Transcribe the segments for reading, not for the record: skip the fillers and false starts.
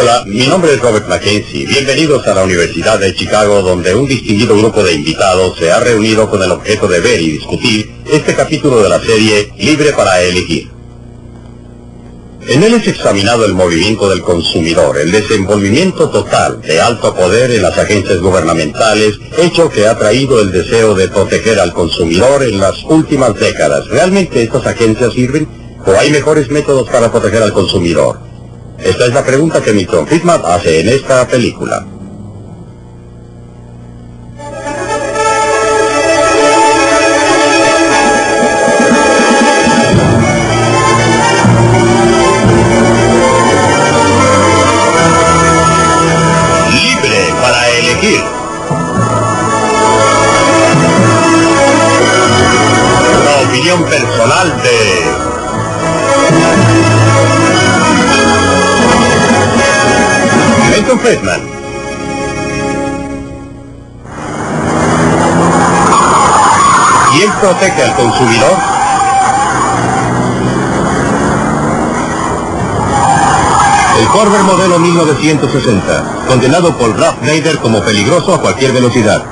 Hola, mi nombre es Robert Mackenzie. Bienvenidos a la Universidad de Chicago, donde un distinguido grupo de invitados se ha reunido con el objeto de ver y discutir este capítulo de la serie Libre para Elegir. En él es examinado el movimiento del consumidor, el desenvolvimiento total de alto poder en las agencias gubernamentales, hecho que ha traído el deseo de proteger al consumidor en las últimas décadas. ¿Realmente estas agencias sirven? ¿O hay mejores métodos para proteger al consumidor? Esta es la pregunta que Milton Friedman hace en esta película. Libre para elegir. La opinión personal de Milton Friedman. ¿Quién protege al consumidor? El Corvair modelo 1960, condenado por Ralph Nader como peligroso a cualquier velocidad.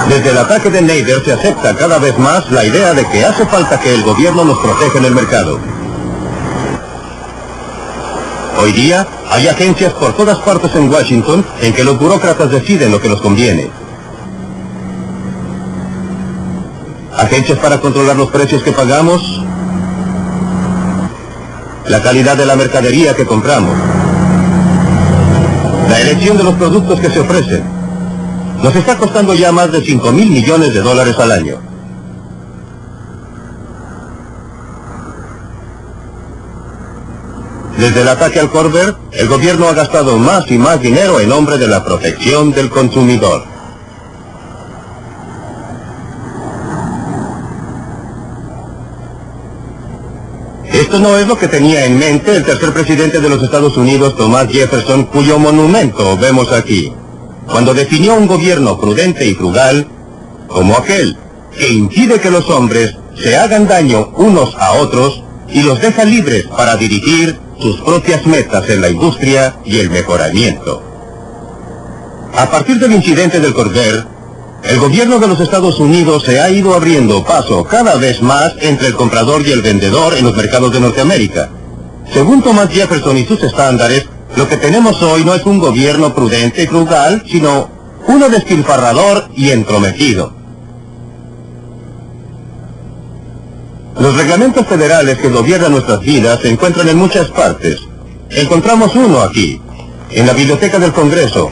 Desde el ataque de Nader se acepta cada vez más la idea de que hace falta que el gobierno nos proteja en el mercado. Hoy día hay agencias por todas partes en Washington en que los burócratas deciden lo que nos conviene. Agencias para controlar los precios que pagamos, la calidad de la mercadería que compramos, la elección de los productos que se ofrecen. Nos está costando ya más de $5,000 millones al año. Desde el ataque al Corvair, el gobierno ha gastado más y más dinero en nombre de la protección del consumidor. Esto no es lo que tenía en mente el tercer presidente de los Estados Unidos, Thomas Jefferson, cuyo monumento vemos aquí, cuando definió un gobierno prudente y frugal como aquel que impide que los hombres se hagan daño unos a otros y los deja libres para dirigir sus propias metas en la industria y el mejoramiento. A partir del incidente del Corvair, el gobierno de los Estados Unidos se ha ido abriendo paso cada vez más entre el comprador y el vendedor en los mercados de Norteamérica. Según Thomas Jefferson y sus estándares, lo que tenemos hoy no es un gobierno prudente y frugal, sino uno despilfarrador y entrometido. Los reglamentos federales que gobiernan nuestras vidas se encuentran en muchas partes. Encontramos uno aquí, en la Biblioteca del Congreso,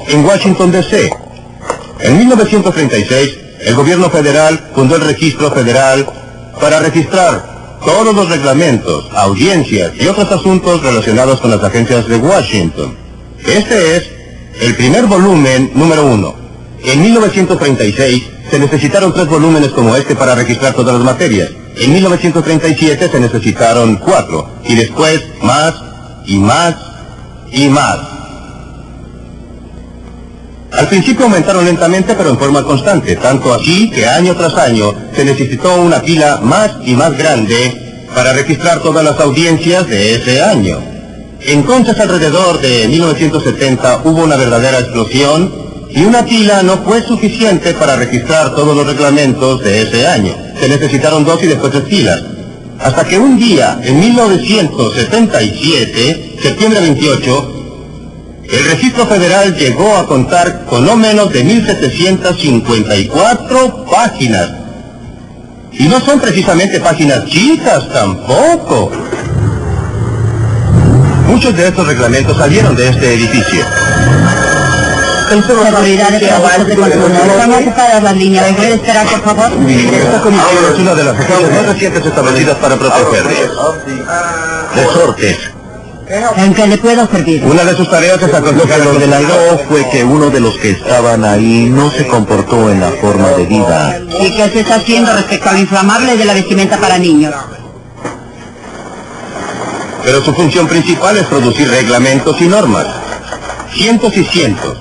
en Washington, D.C. En 1936, el gobierno federal fundó el Registro Federal para registrar todos los reglamentos, audiencias y otros asuntos relacionados con las agencias de Washington. Este es el primer volumen número 1. En 1936 se necesitaron 3 volúmenes como este para registrar todas las materias. En 1937 se necesitaron 4, y después más, y más, y más. Al principio aumentaron lentamente, pero en forma constante, tanto así que año tras año se necesitó una pila más y más grande para registrar todas las audiencias de ese año. Entonces, alrededor de 1970 hubo una verdadera explosión, y una pila no fue suficiente para registrar todos los reglamentos de ese año. Se necesitaron 2 y después 3 pilas. Hasta que un día, en 1977, septiembre 28, el Registro Federal llegó a contar con no menos de 1,754 páginas. Y no son precisamente páginas chicas tampoco. Muchos de estos reglamentos salieron de este edificio. Seguridad de productos de consumo. Estamos separadas las líneas. ¿Puede esperar, por favor? Esta comisión es una de las agencias más recientes establecidas para protegerles. Resortes. ¿En qué le puedo servir? Una de sus tareas es aconsejar al ordenador fue que uno de los que estaban ahí no se comportó en la forma de vida. ¿Y qué se está haciendo respecto a lo inflamable de la vestimenta para niños? Pero su función principal es producir reglamentos y normas. Cientos y cientos,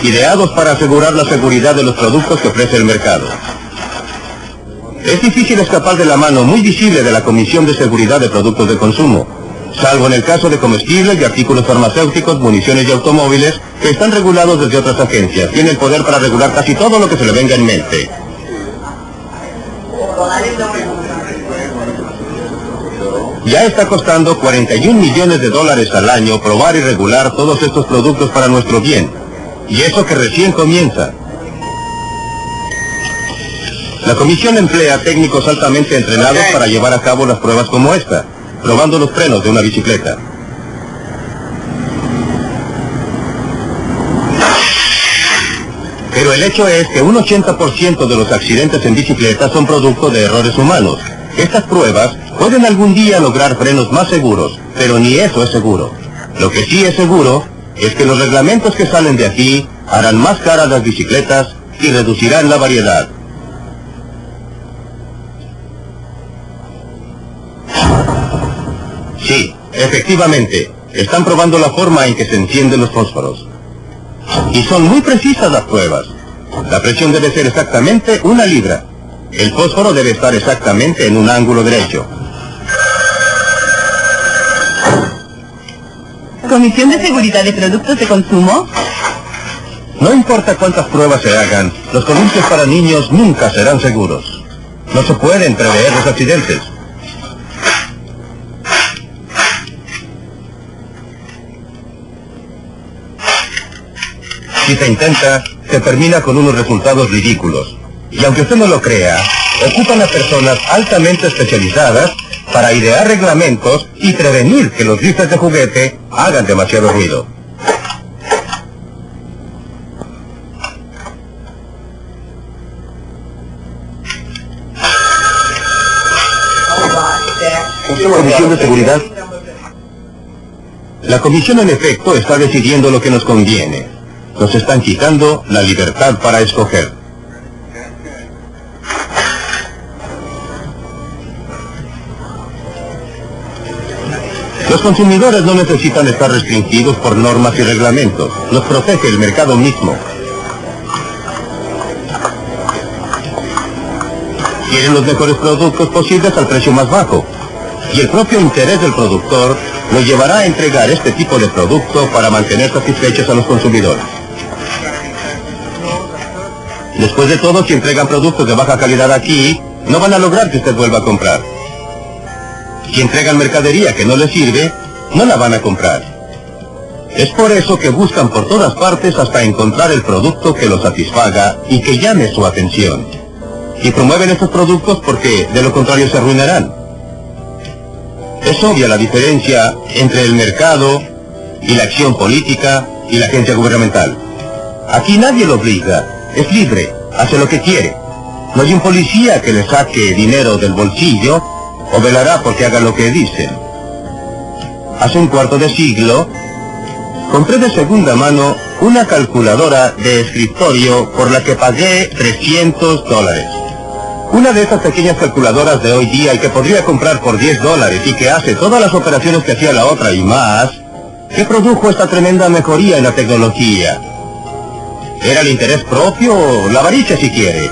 ideados para asegurar la seguridad de los productos que ofrece el mercado. Es difícil escapar de la mano muy visible de la Comisión de Seguridad de Productos de Consumo. salvo en el caso de comestibles y artículos farmacéuticos, municiones y automóviles, que están regulados desde otras agencias. Tiene el poder para regular casi todo lo que se le venga en mente. Ya está costando $41 millones al año probar y regular todos estos productos para nuestro bien. Y eso que recién comienza. La comisión emplea técnicos altamente entrenados para llevar a cabo las pruebas como esta, probando los frenos de una bicicleta. Pero el hecho es que un 80% de los accidentes en bicicleta son producto de errores humanos. Estas pruebas pueden algún día lograr frenos más seguros, pero ni eso es seguro. Lo que sí es seguro es que los reglamentos que salen de aquí harán más caras las bicicletas y reducirán la variedad. Sí, efectivamente, están probando la forma en que se encienden los fósforos. Y son muy precisas las pruebas. La presión debe ser exactamente 1 libra. El fósforo debe estar exactamente en un ángulo derecho. ¿Comisión de Seguridad de Productos de Consumo? No importa cuántas pruebas se hagan, los columpios para niños nunca serán seguros. No se pueden prever los accidentes. Si se intenta, se termina con unos resultados ridículos. Y aunque usted no lo crea, ocupan a personas altamente especializadas para idear reglamentos y prevenir que los rifles de juguete hagan demasiado ruido. ¿Comisión de seguridad? La comisión en efecto está decidiendo lo que nos conviene. Nos están quitando la libertad para escoger. Los consumidores no necesitan estar restringidos por normas y reglamentos. Los protege el mercado mismo. Quieren los mejores productos posibles al precio más bajo. Y el propio interés del productor lo llevará a entregar este tipo de producto para mantener satisfechos a los consumidores. Después de todo, si entregan productos de baja calidad aquí, no van a lograr que usted vuelva a comprar. Si entregan mercadería que no les sirve, no la van a comprar. Es por eso que buscan por todas partes hasta encontrar el producto que los satisfaga y que llame su atención. Y promueven estos productos porque de lo contrario se arruinarán. Es obvia la diferencia entre el mercado y la acción política y la agencia gubernamental. Aquí nadie lo obliga. Es libre, hace lo que quiere. No hay un policía que le saque dinero del bolsillo o velará porque haga lo que dicen. Hace un cuarto de siglo, compré de segunda mano una calculadora de escritorio por la que pagué $300. Una de esas pequeñas calculadoras de hoy día y que podría comprar por $10 y que hace todas las operaciones que hacía la otra y más, que produjo esta tremenda mejoría en la tecnología. ¿Era el interés propio o la avaricia si quiere?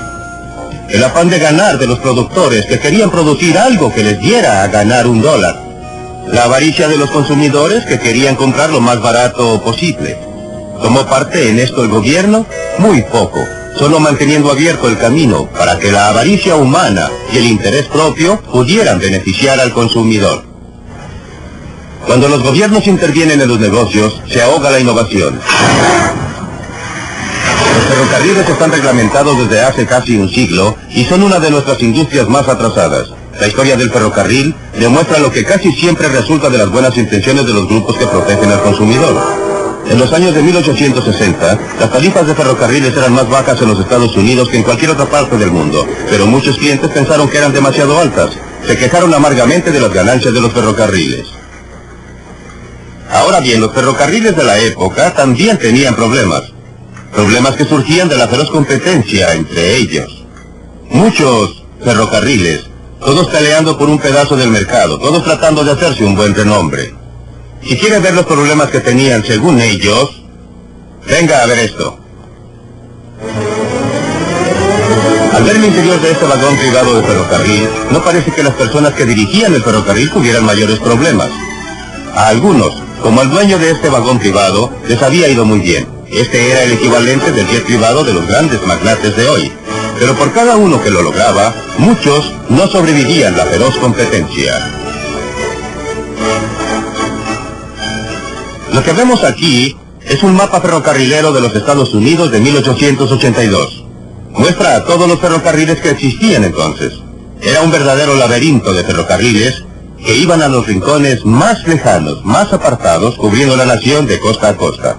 El afán de ganar de los productores que querían producir algo que les diera a ganar $1. La avaricia de los consumidores que querían comprar lo más barato posible. ¿Tomó parte en esto el gobierno? Muy poco, solo manteniendo abierto el camino para que la avaricia humana y el interés propio pudieran beneficiar al consumidor. Cuando los gobiernos intervienen en los negocios, se ahoga la innovación. Los ferrocarriles están reglamentados desde hace casi un siglo y son una de nuestras industrias más atrasadas. La historia del ferrocarril demuestra lo que casi siempre resulta de las buenas intenciones de los grupos que protegen al consumidor. En los años de 1860, las tarifas de ferrocarriles eran más bajas en los Estados Unidos que en cualquier otra parte del mundo, pero muchos clientes pensaron que eran demasiado altas. Se quejaron amargamente de las ganancias de los ferrocarriles. Ahora bien, los ferrocarriles de la época también tenían problemas. Problemas que surgían de la feroz competencia entre ellos. Muchos ferrocarriles, todos peleando por un pedazo del mercado, todos tratando de hacerse un buen renombre. Si quiere ver los problemas que tenían según ellos, venga a ver esto. Al ver el interior de este vagón privado de ferrocarril, no parece que las personas que dirigían el ferrocarril tuvieran mayores problemas. A algunos, como al dueño de este vagón privado, les había ido muy bien. Este era el equivalente del jet privado de los grandes magnates de hoy. Pero por cada uno que lo lograba, muchos no sobrevivían la feroz competencia. Lo que vemos aquí es un mapa ferrocarrilero de los Estados Unidos de 1882. Muestra a todos los ferrocarriles que existían entonces. Era un verdadero laberinto de ferrocarriles que iban a los rincones más lejanos, más apartados, cubriendo la nación de costa a costa.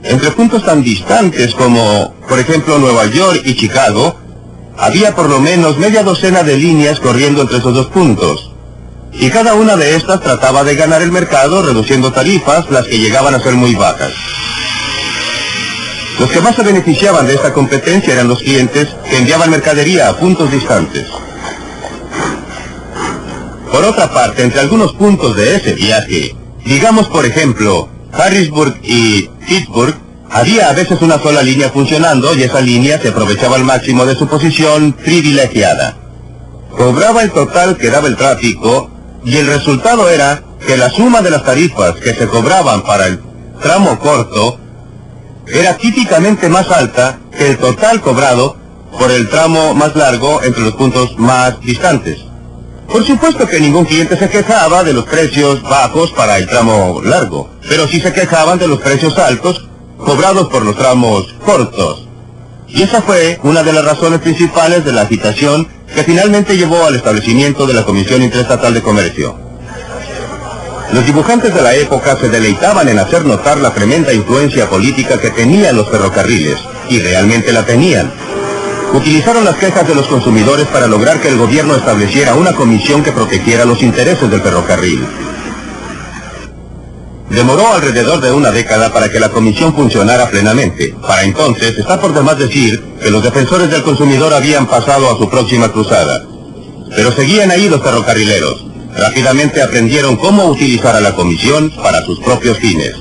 Entre puntos tan distantes como, por ejemplo, Nueva York y Chicago, había por lo menos media docena de líneas corriendo entre esos dos puntos. Y cada una de estas trataba de ganar el mercado reduciendo tarifas, las que llegaban a ser muy bajas. Los que más se beneficiaban de esta competencia eran los clientes que enviaban mercadería a puntos distantes. Por otra parte, entre algunos puntos de ese viaje, digamos por ejemplo, Harrisburg y Pittsburgh, había a veces una sola línea funcionando y esa línea se aprovechaba al máximo de su posición privilegiada. Cobraba el total que daba el tráfico y el resultado era que la suma de las tarifas que se cobraban para el tramo corto era típicamente más alta que el total cobrado por el tramo más largo entre los puntos más distantes. Por supuesto que ningún cliente se quejaba de los precios bajos para el tramo largo, pero sí se quejaban de los precios altos cobrados por los tramos cortos. Y esa fue una de las razones principales de la agitación que finalmente llevó al establecimiento de la Comisión Interestatal de Comercio. Los dibujantes de la época se deleitaban en hacer notar la tremenda influencia política que tenían los ferrocarriles, y realmente la tenían. Utilizaron las quejas de los consumidores para lograr que el gobierno estableciera una comisión que protegiera los intereses del ferrocarril. Demoró alrededor de una década para que la comisión funcionara plenamente. Para entonces, está por demás decir que los defensores del consumidor habían pasado a su próxima cruzada. Pero seguían ahí los ferrocarrileros. Rápidamente aprendieron cómo utilizar a la comisión para sus propios fines.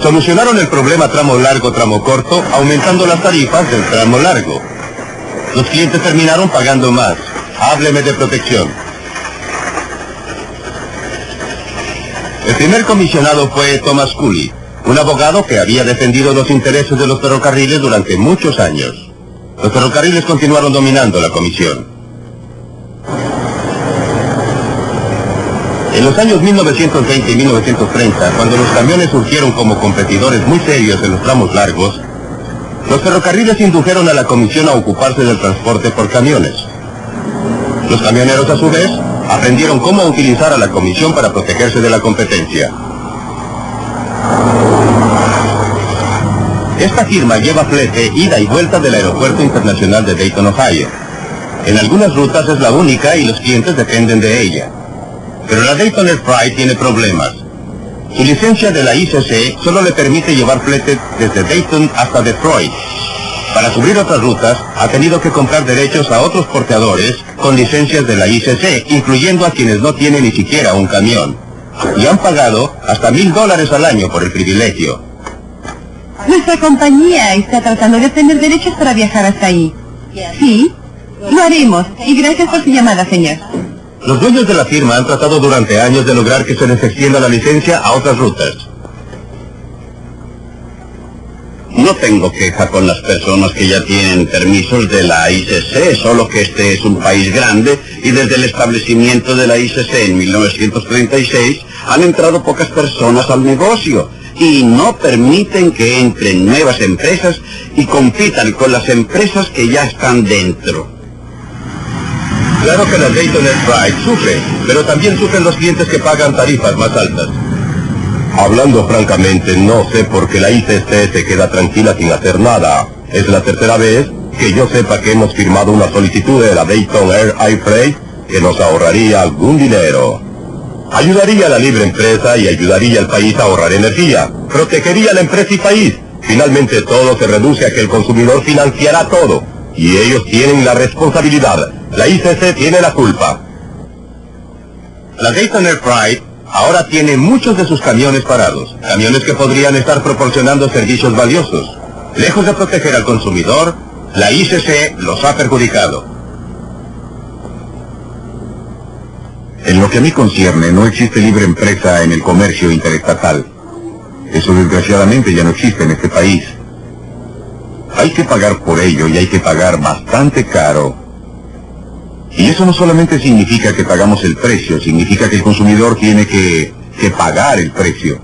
Solucionaron el problema tramo largo-tramo corto, aumentando las tarifas del tramo largo. Los clientes terminaron pagando más. Hábleme de protección. El primer comisionado fue Thomas Cooley, un abogado que había defendido los intereses de los ferrocarriles durante muchos años. Los ferrocarriles continuaron dominando la comisión. En los años 1920 y 1930, cuando los camiones surgieron como competidores muy serios en los tramos largos, los ferrocarriles indujeron a la comisión a ocuparse del transporte por camiones. Los camioneros, a su vez, aprendieron cómo utilizar a la comisión para protegerse de la competencia. Esta firma lleva flete ida y vuelta del Aeropuerto Internacional de Dayton, Ohio. En algunas rutas es la única y los clientes dependen de ella. Pero la Dayton Air Freight tiene problemas. Su licencia de la ICC solo le permite llevar flete desde Dayton hasta Detroit. Para cubrir otras rutas, ha tenido que comprar derechos a otros porteadores con licencias de la ICC, incluyendo a quienes no tienen ni siquiera un camión. Y han pagado hasta $1,000 al año por el privilegio. Nuestra compañía está tratando de obtener derechos para viajar hasta ahí. Sí, lo haremos. Y gracias por su llamada, señor. Los dueños de la firma han tratado durante años de lograr que se les extienda la licencia a otras rutas. No tengo queja con las personas que ya tienen permisos de la ICC, solo que este es un país grande y desde el establecimiento de la ICC en 1936 han entrado pocas personas al negocio y no permiten que entren nuevas empresas y compitan con las empresas que ya están dentro. Claro que la Dayton Air Freight sufre, pero también sufren los clientes que pagan tarifas más altas. Hablando francamente, no sé por qué la ICC se queda tranquila sin hacer nada. Es la tercera vez que yo sepa que hemos firmado una solicitud de la Dayton Air Freight que nos ahorraría algún dinero. Ayudaría a la libre empresa y ayudaría al país a ahorrar energía. Protegería a la empresa y país. Finalmente todo se reduce a que el consumidor financiará todo. Y ellos tienen la responsabilidad. La ICC tiene la culpa. La Dayton Air Freight ahora tiene muchos de sus camiones parados. Camiones que podrían estar proporcionando servicios valiosos. Lejos de proteger al consumidor, la ICC los ha perjudicado. En lo que a mí concierne, no existe libre empresa en el comercio interestatal. Eso desgraciadamente ya no existe en este país. Hay que pagar por ello y hay que pagar bastante caro. Y eso no solamente significa que pagamos el precio, significa que el consumidor tiene que pagar el precio.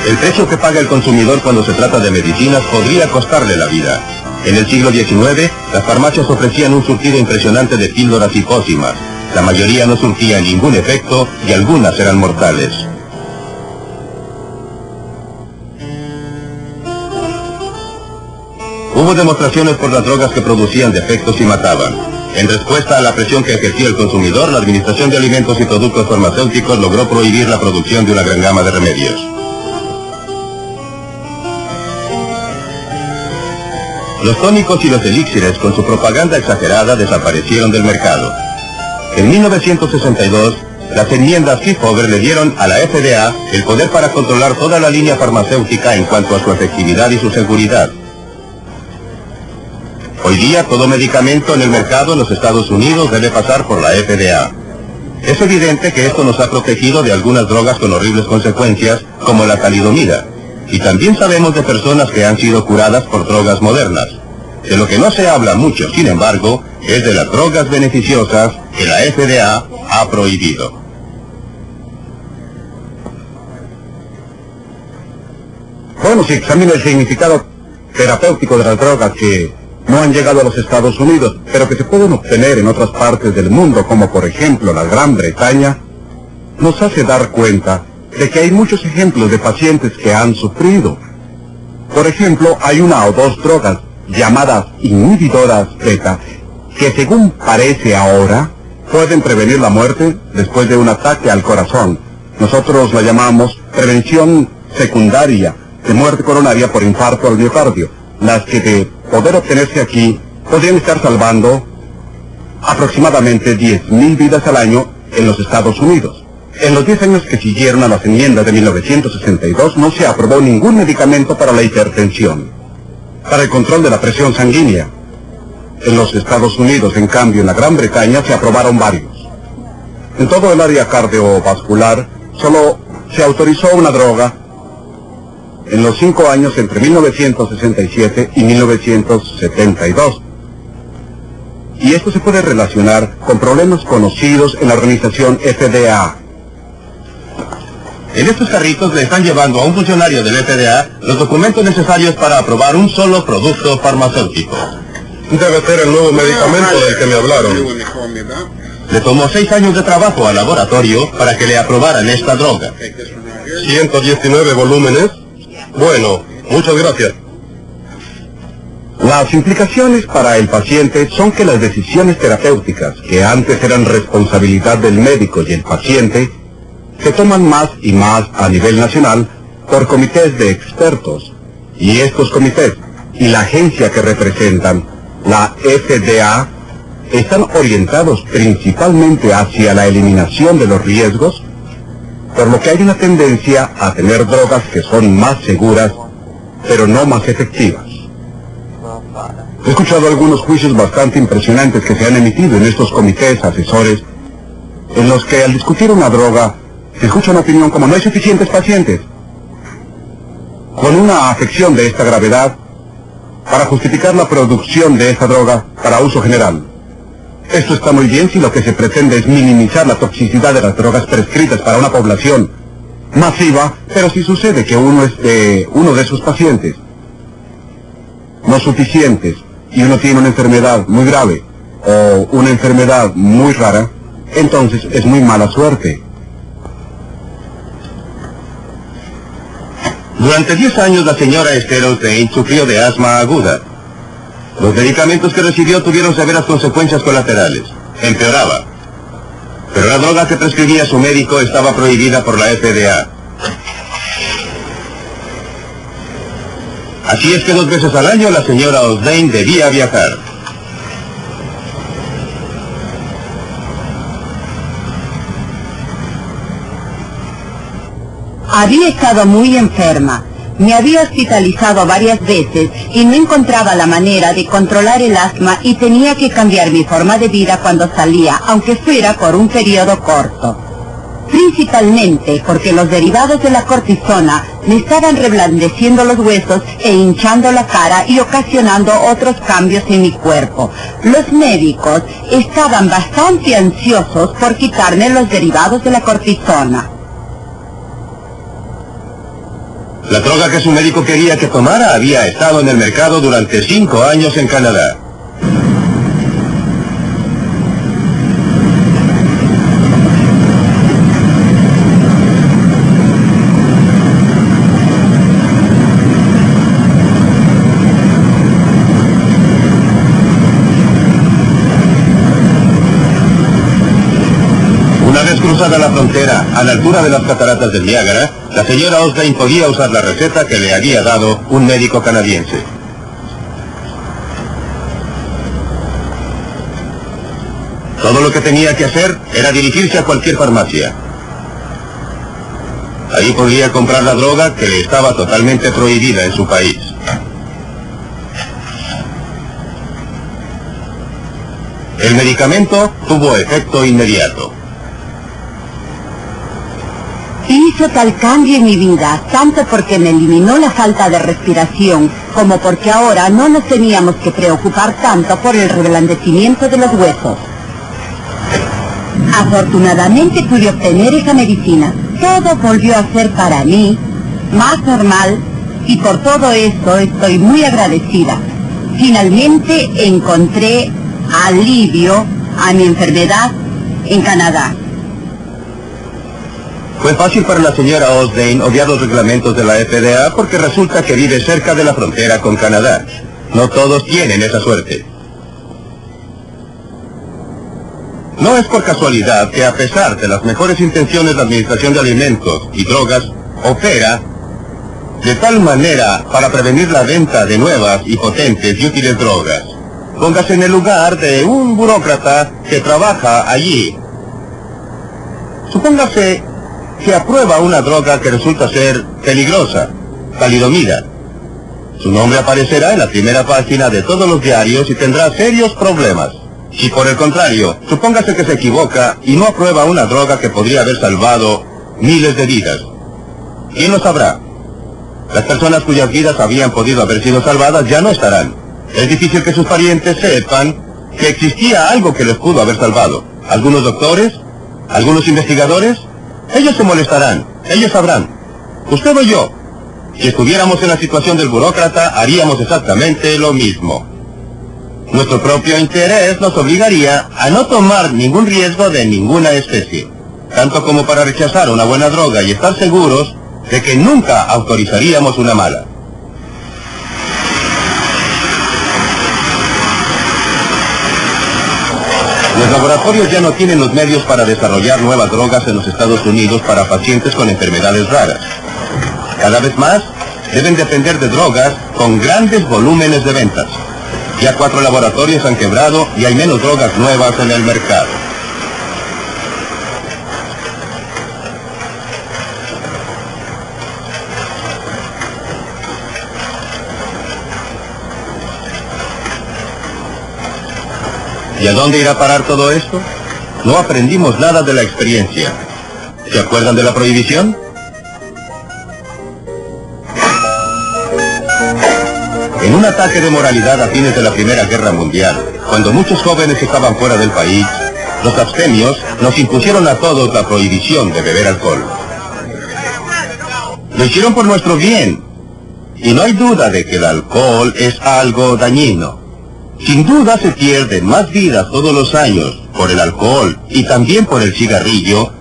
El precio que paga el consumidor cuando se trata de medicinas podría costarle la vida. En el siglo XIX, las farmacias ofrecían un surtido impresionante de píldoras y pócimas. La mayoría no surtía ningún efecto y algunas eran mortales. Hubo demostraciones por las drogas que producían defectos y mataban. En respuesta a la presión que ejercía el consumidor, la Administración de Alimentos y Productos Farmacéuticos logró prohibir la producción de una gran gama de remedios. Los tónicos y los elixires, con su propaganda exagerada, desaparecieron del mercado. En 1962, las enmiendas Kefauver le dieron a la FDA el poder para controlar toda la línea farmacéutica en cuanto a su efectividad y su seguridad. Hoy día, todo medicamento en el mercado en los Estados Unidos debe pasar por la FDA. Es evidente que esto nos ha protegido de algunas drogas con horribles consecuencias, como la talidomida. Y también sabemos de personas que han sido curadas por drogas modernas. De lo que no se habla mucho, sin embargo, es de las drogas beneficiosas que la FDA ha prohibido. Bueno, si examina el significado terapéutico de las drogas que no han llegado a los Estados Unidos, pero que se pueden obtener en otras partes del mundo, como por ejemplo la Gran Bretaña, nos hace dar cuenta de que hay muchos ejemplos de pacientes que han sufrido. Por ejemplo, hay una o dos drogas llamadas inhibidoras beta, que según parece ahora, pueden prevenir la muerte después de un ataque al corazón. Nosotros la llamamos prevención secundaria de muerte coronaria por infarto al miocardio, las que de poder obtenerse aquí podrían estar salvando aproximadamente 10.000 vidas al año en los Estados Unidos. En los 10 años que siguieron a las enmiendas de 1962 no se aprobó ningún medicamento para la hipertensión, para el control de la presión sanguínea. En los Estados Unidos, en cambio, en la Gran Bretaña se aprobaron varios. En todo el área cardiovascular solo se autorizó una droga en los 5 años entre 1967 y 1972. Y esto se puede relacionar con problemas conocidos en la organización FDA. En estos carritos le están llevando a un funcionario del FDA los documentos necesarios para aprobar un solo producto farmacéutico. Debe ser el nuevo medicamento del que me hablaron. Le tomó 6 años de trabajo al laboratorio para que le aprobaran esta droga. 119 volúmenes. Bueno, muchas gracias. Las implicaciones para el paciente son que las decisiones terapéuticas, que antes eran responsabilidad del médico y el paciente, se toman más y más a nivel nacional por comités de expertos. Y estos comités y la agencia que representan, la FDA, están orientados principalmente hacia la eliminación de los riesgos, por lo que hay una tendencia a tener drogas que son más seguras, pero no más efectivas. He escuchado algunos juicios bastante impresionantes que se han emitido en estos comités asesores, en los que al discutir una droga, se escucha una opinión como no hay suficientes pacientes con una afección de esta gravedad para justificar la producción de esta droga para uso general. Esto está muy bien si lo que se pretende es minimizar la toxicidad de las drogas prescritas para una población masiva, pero si sucede que uno de esos pacientes no suficientes y uno tiene una enfermedad muy grave o una enfermedad muy rara, entonces es muy mala suerte. Durante 10 años la señora Esther O'Tain sufrió de asma aguda. Los medicamentos que recibió tuvieron severas consecuencias colaterales. Empeoraba. Pero la droga que prescribía su médico estaba prohibida por la FDA. Así es que 2 veces al año la señora O'Tain debía viajar. Había estado muy enferma, Me había hospitalizado varias veces y no encontraba la manera de controlar el asma y tenía que cambiar mi forma de vida cuando salía, aunque fuera por un periodo corto. Principalmente porque los derivados de la cortisona me estaban reblandeciendo los huesos e hinchando la cara y ocasionando otros cambios en mi cuerpo. Los médicos estaban bastante ansiosos por quitarme los derivados de la cortisona. La droga que su médico quería que tomara había estado en el mercado durante 5 años en Canadá. Una vez cruzada la frontera, a la altura de las cataratas del Niágara, la señora Osdane podía usar la receta que le había dado un médico canadiense. Todo lo que tenía que hacer era dirigirse a cualquier farmacia. Ahí podría comprar la droga que le estaba totalmente prohibida en su país. El medicamento tuvo efecto inmediato. Hizo tal cambio en mi vida, tanto porque me eliminó la falta de respiración, como porque ahora no nos teníamos que preocupar tanto por el reblandecimiento de los huesos. Afortunadamente pude obtener esa medicina. Todo volvió a ser para mí más normal y por todo esto estoy muy agradecida. Finalmente encontré alivio a mi enfermedad en Canadá. Fue fácil para la señora Osdane obviar los reglamentos de la FDA porque resulta que vive cerca de la frontera con Canadá. No todos tienen esa suerte. No es por casualidad que a pesar de las mejores intenciones de Administración de Alimentos y Drogas, opera de tal manera para prevenir la venta de nuevas y potentes y útiles drogas. Póngase en el lugar de un burócrata que trabaja allí. Supóngase que aprueba una droga que resulta ser peligrosa, talidomida. Su nombre aparecerá en la primera página de todos los diarios y tendrá serios problemas. Si por el contrario, supóngase que se equivoca y no aprueba una droga que podría haber salvado miles de vidas, ¿quién lo sabrá? Las personas cuyas vidas habían podido haber sido salvadas ya no estarán. Es difícil que sus parientes sepan que existía algo que les pudo haber salvado. ¿Algunos doctores? ¿Algunos investigadores? Ellos se molestarán, ellos sabrán. Usted o yo, si estuviéramos en la situación del burócrata, haríamos exactamente lo mismo. Nuestro propio interés nos obligaría a no tomar ningún riesgo de ninguna especie, tanto como para rechazar una buena droga y estar seguros de que nunca autorizaríamos una mala. Los laboratorios ya no tienen los medios para desarrollar nuevas drogas en los Estados Unidos para pacientes con enfermedades raras. Cada vez más deben depender de drogas con grandes volúmenes de ventas. Ya 4 laboratorios han quebrado y hay menos drogas nuevas en el mercado. ¿Y a dónde irá a parar todo esto? No aprendimos nada de la experiencia. ¿Se acuerdan de la prohibición? En un ataque de moralidad a fines de la Primera Guerra Mundial, cuando muchos jóvenes estaban fuera del país, los abstemios nos impusieron a todos la prohibición de beber alcohol. Lo hicieron por nuestro bien, y no hay duda de que el alcohol es algo dañino. Sin duda se pierden más vidas todos los años por el alcohol y también por el cigarrillo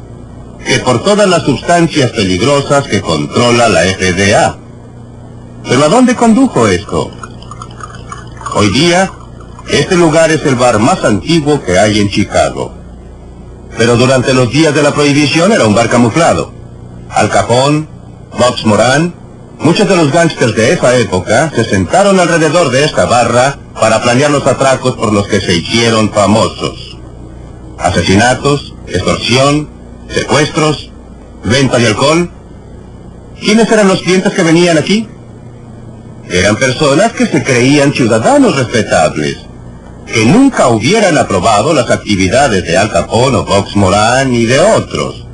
que por todas las sustancias peligrosas que controla la FDA. ¿Pero a dónde condujo esto? Hoy día, este lugar es el bar más antiguo que hay en Chicago. Pero durante los días de la prohibición era un bar camuflado. Al Capone, Box Moran, muchos de los gángsters de esa época se sentaron alrededor de esta barra para planear los atracos por los que se hicieron famosos. Asesinatos, extorsión, secuestros, venta de alcohol. ¿Quiénes eran los clientes que venían aquí? Eran personas que se creían ciudadanos respetables, que nunca hubieran aprobado las actividades de Al Capone o Vox Moran y de otros.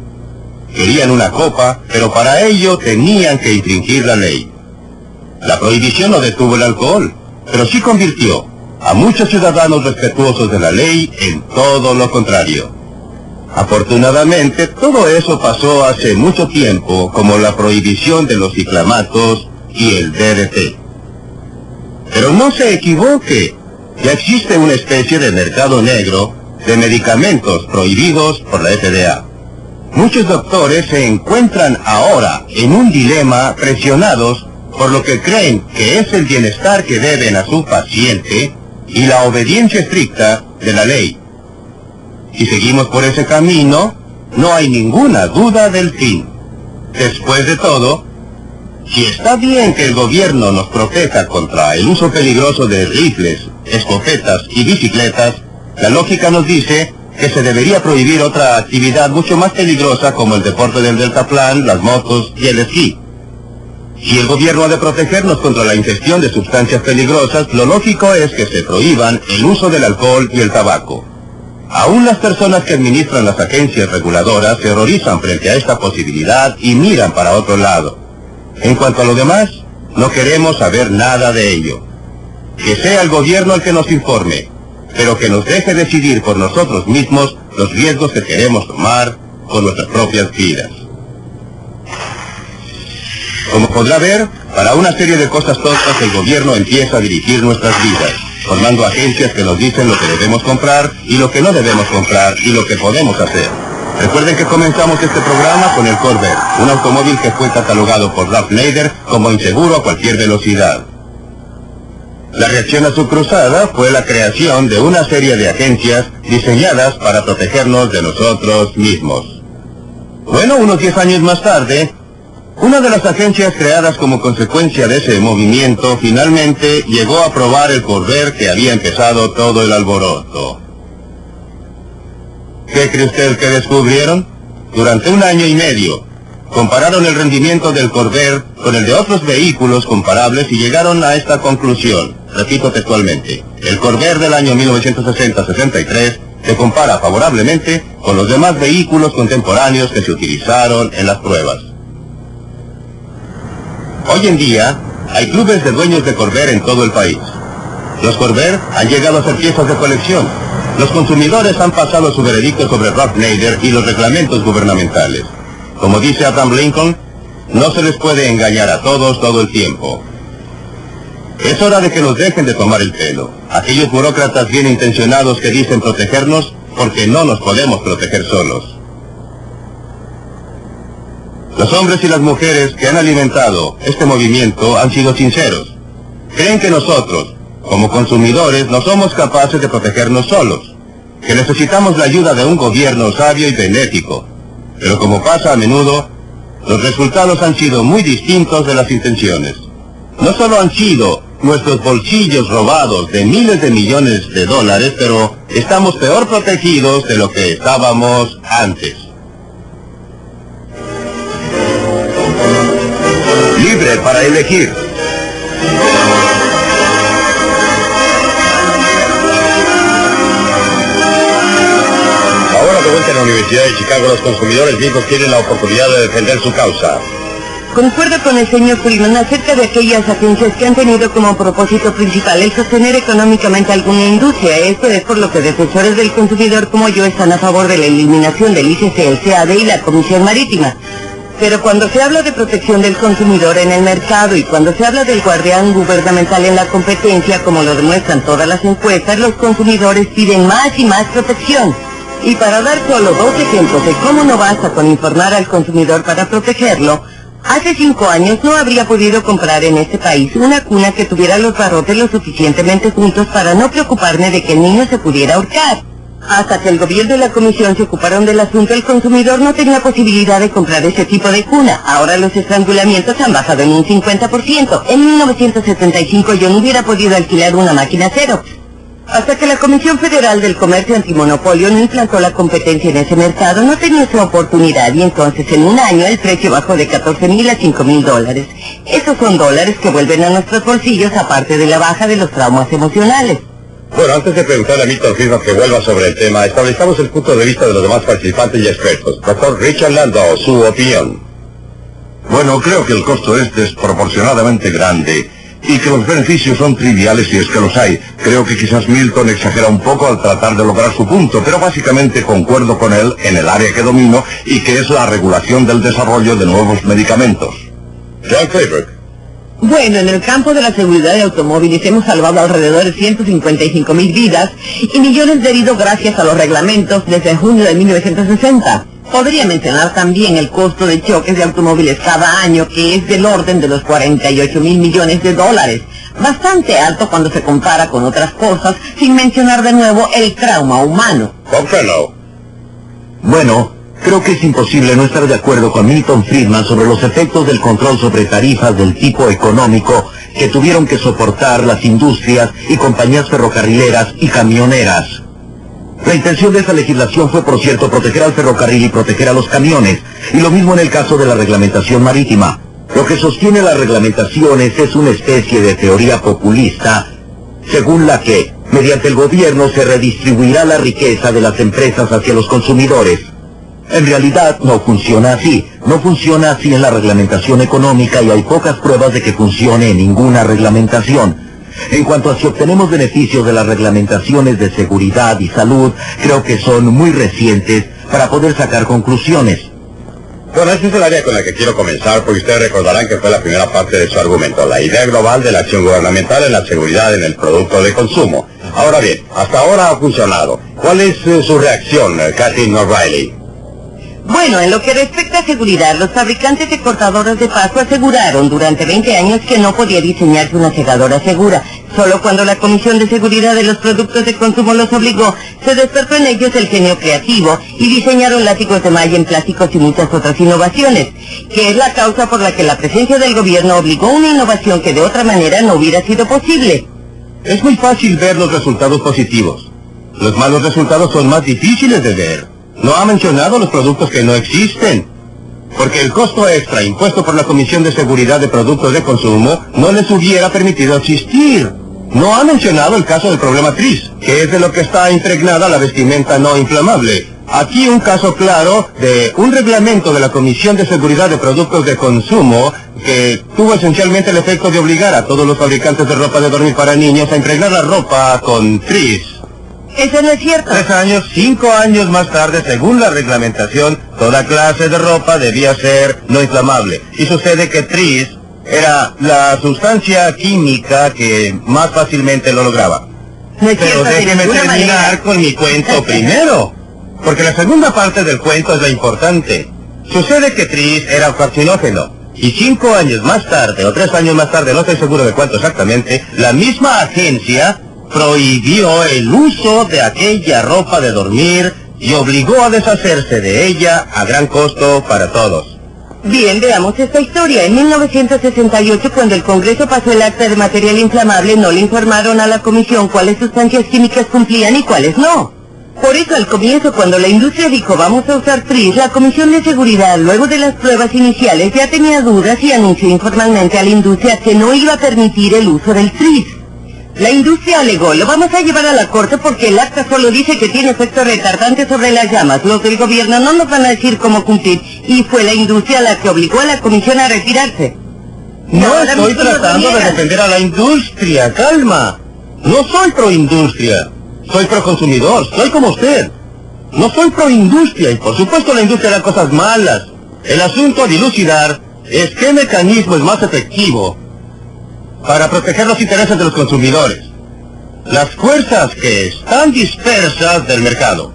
Querían una copa, pero para ello tenían que infringir la ley. La prohibición no detuvo el alcohol, pero sí convirtió a muchos ciudadanos respetuosos de la ley en todo lo contrario. Afortunadamente, todo eso pasó hace mucho tiempo, como la prohibición de los ciclamatos y el DDT. Pero no se equivoque, ya existe una especie de mercado negro de medicamentos prohibidos por la FDA. Muchos doctores se encuentran ahora en un dilema, presionados por lo que creen que es el bienestar que deben a su paciente y la obediencia estricta de la ley. Si seguimos por ese camino, no hay ninguna duda del fin. Después de todo, si está bien que el gobierno nos proteja contra el uso peligroso de rifles, escopetas y bicicletas, la lógica nos dice que se debería prohibir otra actividad mucho más peligrosa como el deporte del deltaplán, las motos y el esquí. Si el gobierno ha de protegernos contra la ingestión de sustancias peligrosas, lo lógico es que se prohíban el uso del alcohol y el tabaco. Aún las personas que administran las agencias reguladoras se horrorizan frente a esta posibilidad y miran para otro lado. En cuanto a lo demás, no queremos saber nada de ello. Que sea el gobierno el que nos informe, pero que nos deje decidir por nosotros mismos los riesgos que queremos tomar con nuestras propias vidas. Como podrá ver, para una serie de cosas tontas el gobierno empieza a dirigir nuestras vidas, formando agencias que nos dicen lo que debemos comprar y lo que no debemos comprar y lo que podemos hacer. Recuerden que comenzamos este programa con el Corvair, un automóvil que fue catalogado por Ralph Nader como inseguro a cualquier velocidad. La reacción a su cruzada fue la creación de una serie de agencias diseñadas para protegernos de nosotros mismos. Bueno, unos 10 años más tarde, una de las agencias creadas como consecuencia de ese movimiento finalmente llegó a probar el Corvair que había empezado todo el alboroto. ¿Qué cree usted que descubrieron? Durante 1 año y medio, compararon el rendimiento del Corvair con el de otros vehículos comparables y llegaron a esta conclusión. Repito textualmente, el Corvair del año 1960-63 se compara favorablemente con los demás vehículos contemporáneos que se utilizaron en las pruebas. Hoy en día, hay clubes de dueños de Corvair en todo el país. Los Corvair han llegado a ser piezas de colección. Los consumidores han pasado su veredicto sobre Ralph Nader y los reglamentos gubernamentales. Como dice Abraham Lincoln, no se les puede engañar a todos todo el tiempo. Es hora de que nos dejen de tomar el pelo. Aquellos burócratas bien intencionados que dicen protegernos porque no nos podemos proteger solos. Los hombres y las mujeres que han alimentado este movimiento han sido sinceros. Creen que nosotros, como consumidores, no somos capaces de protegernos solos, que necesitamos la ayuda de un gobierno sabio y benéfico. Pero como pasa a menudo, los resultados han sido muy distintos de las intenciones. No solo han sido nuestros bolsillos robados de miles de millones de dólares, pero estamos peor protegidos de lo que estábamos antes. Libre para elegir. Ahora de vuelta en la Universidad de Chicago, los consumidores viejos tienen la oportunidad de defender su causa. Concuerdo con el señor Freeman acerca de aquellas agencias que han tenido como propósito principal el sostener económicamente alguna industria. Esto es por lo que defensores del consumidor como yo están a favor de la eliminación del ICC, el CAD y la Comisión Marítima. Pero cuando se habla de protección del consumidor en el mercado y cuando se habla del guardián gubernamental en la competencia, como lo demuestran todas las encuestas, los consumidores piden más y más protección. Y para dar solo 2 ejemplos de cómo no basta con informar al consumidor para protegerlo, hace 5 años no habría podido comprar en este país una cuna que tuviera los barrotes lo suficientemente juntos para no preocuparme de que el niño se pudiera ahorcar. Hasta que el gobierno y la comisión se ocuparon del asunto, el consumidor no tenía posibilidad de comprar ese tipo de cuna. Ahora los estrangulamientos han bajado en un 50%. En 1975 yo no hubiera podido alquilar una máquina Xerox. Hasta que la Comisión Federal del Comercio Antimonopolio no implantó la competencia en ese mercado, no tenía su oportunidad y entonces en un año el precio bajó de 14.000 a 5.000 dólares. Esos son dólares que vuelven a nuestros bolsillos aparte de la baja de los traumas emocionales. Bueno, antes de preguntarle a Milton Friedman que vuelva sobre el tema, establezcamos el punto de vista de los demás participantes y expertos. Doctor Richard Landau, su opinión. Bueno, creo que el costo es desproporcionadamente grande y que los beneficios son triviales si es que los hay. Creo que quizás Milton exagera un poco al tratar de lograr su punto, pero básicamente concuerdo con él en el área que domino y que es la regulación del desarrollo de nuevos medicamentos. John Clayburgh. Bueno, en el campo de la seguridad de automóviles hemos salvado alrededor de 155.000 vidas y millones de heridos gracias a los reglamentos desde junio de 1960. Podría mencionar también el costo de choques de automóviles cada año, que es del orden de los 48.000 millones de dólares. Bastante alto cuando se compara con otras cosas, sin mencionar de nuevo el trauma humano. Bueno, creo que es imposible no estar de acuerdo con Milton Friedman sobre los efectos del control sobre tarifas del tipo económico que tuvieron que soportar las industrias y compañías ferrocarrileras y camioneras. La intención de esa legislación fue, por cierto, proteger al ferrocarril y proteger a los camiones, y lo mismo en el caso de la reglamentación marítima. Lo que sostiene las reglamentaciones es una especie de teoría populista, según la que, mediante el gobierno, se redistribuirá la riqueza de las empresas hacia los consumidores. En realidad no funciona así. No funciona así en la reglamentación económica y hay pocas pruebas de que funcione en ninguna reglamentación. En cuanto a si obtenemos beneficios de las reglamentaciones de seguridad y salud, creo que son muy recientes para poder sacar conclusiones. Bueno, ese es el área con la que quiero comenzar, porque ustedes recordarán que fue la primera parte de su argumento, la idea global de la acción gubernamental en la seguridad en el producto de consumo. Ahora bien, hasta ahora ha funcionado. ¿Cuál es su reacción, Kathleen O'Reilly? Bueno, en lo que respecta a seguridad, los fabricantes de cortadoras de paso aseguraron durante 20 años que no podía diseñarse una segadora segura. Solo cuando la Comisión de Seguridad de los Productos de Consumo los obligó, se despertó en ellos el genio creativo y diseñaron látigos de malla en plásticos y muchas otras innovaciones, que es la causa por la que la presencia del gobierno obligó una innovación que de otra manera no hubiera sido posible. Es muy fácil ver los resultados positivos. Los malos resultados son más difíciles de ver. No ha mencionado los productos que no existen, porque el costo extra impuesto por la Comisión de Seguridad de Productos de Consumo no les hubiera permitido existir. No ha mencionado el caso del problema TRIS, que es de lo que está impregnada la vestimenta no inflamable. Aquí un caso claro de un reglamento de la Comisión de Seguridad de Productos de Consumo que tuvo esencialmente el efecto de obligar a todos los fabricantes de ropa de dormir para niños a impregnar la ropa con TRIS. Eso no es cierto. 3 años, 5 años más tarde, según la reglamentación, toda clase de ropa debía ser no inflamable. Y sucede que TRIS era la sustancia química que más fácilmente lo lograba. No es Pero cierto, de déjeme ninguna terminar manera. con mi cuento primero, porque la segunda parte del cuento es la importante. Sucede que TRIS era carcinógeno, y 5 años más tarde, o 3 años más tarde, no estoy seguro de cuánto exactamente, la misma agencia prohibió el uso de aquella ropa de dormir y obligó a deshacerse de ella a gran costo para todos. Bien, veamos esta historia. En 1968, cuando el Congreso pasó el acta de material inflamable, no le informaron a la Comisión cuáles sustancias químicas cumplían y cuáles no. Por eso, al comienzo, cuando la industria dijo vamos a usar TRIS, la Comisión de Seguridad, luego de las pruebas iniciales, ya tenía dudas y anunció informalmente a la industria que no iba a permitir el uso del TRIS. La industria alegó, lo vamos a llevar a la corte porque el acta solo dice que tiene efecto retardante sobre las llamas. Los del gobierno no nos van a decir cómo cumplir. Y fue la industria la que obligó a la comisión a retirarse. No Ahora estoy mismo lo tratando de niegan. defender a la industria, calma. No soy pro-industria, soy pro-consumidor, soy como usted. No soy pro-industria y por supuesto la industria hará cosas malas. El asunto a dilucidar es qué mecanismo es más efectivo para proteger los intereses de los consumidores. Las fuerzas que están dispersas del mercado.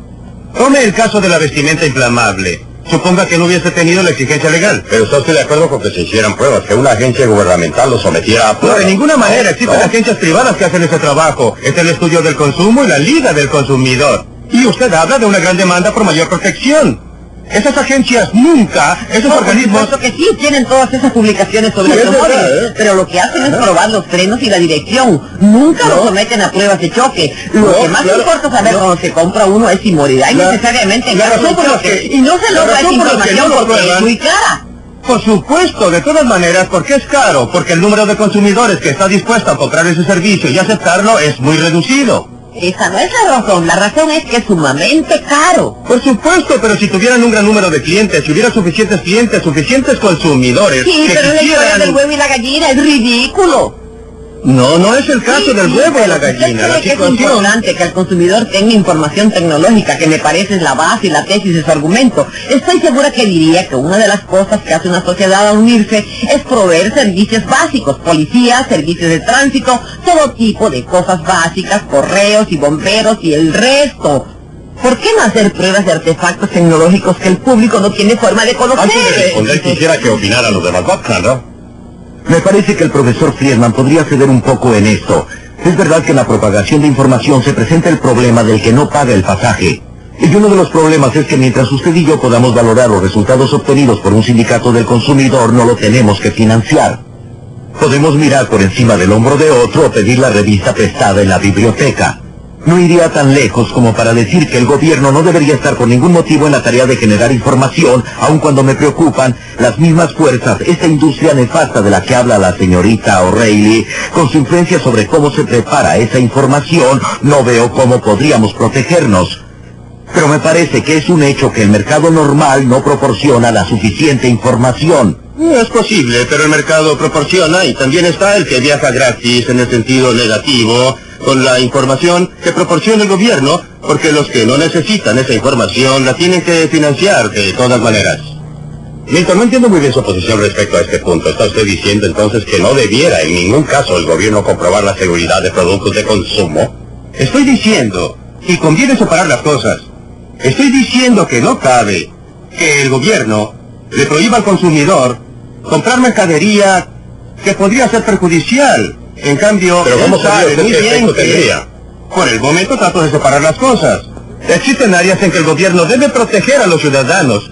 Tome el caso de la vestimenta inflamable. Suponga que no hubiese tenido la exigencia legal. Pero está usted de acuerdo con que se hicieran pruebas, que una agencia gubernamental lo sometiera a No, pruebas. de ninguna manera. Existen No. agencias privadas que hacen ese trabajo. Es el estudio del consumo y la Liga del Consumidor. Y usted habla de una gran demanda por mayor protección. Esas agencias nunca, esos organismos... Por supuesto que sí, tienen todas esas publicaciones sobre Sí, es automóviles, verdad, pero lo que hacen es probar los frenos y la dirección. Nunca lo someten a pruebas de choque. Lo que más importa saber cuando se compra uno es si morirá innecesariamente en caso de choque. Y no se logra esa información porque es muy cara. Por supuesto, de todas maneras, ¿por qué es caro? Porque el número de consumidores que está dispuesto a comprar ese servicio y aceptarlo es muy reducido. Esa no es la razón es que es sumamente caro. Por supuesto, pero si tuvieran un gran número de clientes, si hubiera suficientes clientes, suficientes consumidores... Sí, que pero la historia quisieran... del huevo y la gallina es ridículo. No, no es el caso del huevo y la ¿Usted gallina. cree La que es situación... importante que el consumidor tenga información tecnológica, que me parece es la base y la tesis de su argumento? Estoy segura que diría que una de las cosas que hace una sociedad al unirse es proveer servicios básicos, policía, servicios de tránsito, todo tipo de cosas básicas, correos y bomberos y el resto. ¿Por qué no hacer pruebas de artefactos tecnológicos que el público no tiene forma de conocer? Antes de responder, quisiera que opinaran los demás. ¿no? Me parece que el profesor Friedman podría ceder un poco en esto. Es verdad que en la propagación de información se presenta el problema del que no paga el pasaje. Y uno de los problemas es que mientras usted y yo podamos valorar los resultados obtenidos por un sindicato del consumidor, no lo tenemos que financiar. Podemos mirar por encima del hombro de otro o pedir la revista prestada en la biblioteca. No iría tan lejos como para decir que el gobierno no debería estar por ningún motivo en la tarea de generar información, aun cuando me preocupan las mismas fuerzas, esta industria nefasta de la que habla la señorita O'Reilly, con su influencia sobre cómo se prepara esa información, no veo cómo podríamos protegernos. Pero me parece que es un hecho que el mercado normal no proporciona la suficiente información. Es posible, pero el mercado proporciona y también está el que viaja gratis en el sentido negativo con la información que proporciona el gobierno, porque los que no necesitan esa información la tienen que financiar de todas maneras. Milton, no entiendo muy bien su posición respecto a este punto. ¿Está usted diciendo entonces que no debiera en ningún caso el gobierno comprobar la seguridad de productos de consumo? Estoy diciendo, y conviene separar las cosas, estoy diciendo que no cabe que el gobierno le prohíba al consumidor comprar mercadería que podría ser perjudicial. En cambio, ¿pero cómo sabe sabía muy usted qué bien efecto que, tendría? por el momento trato de separar las cosas. Existen áreas en que el gobierno debe proteger a los ciudadanos.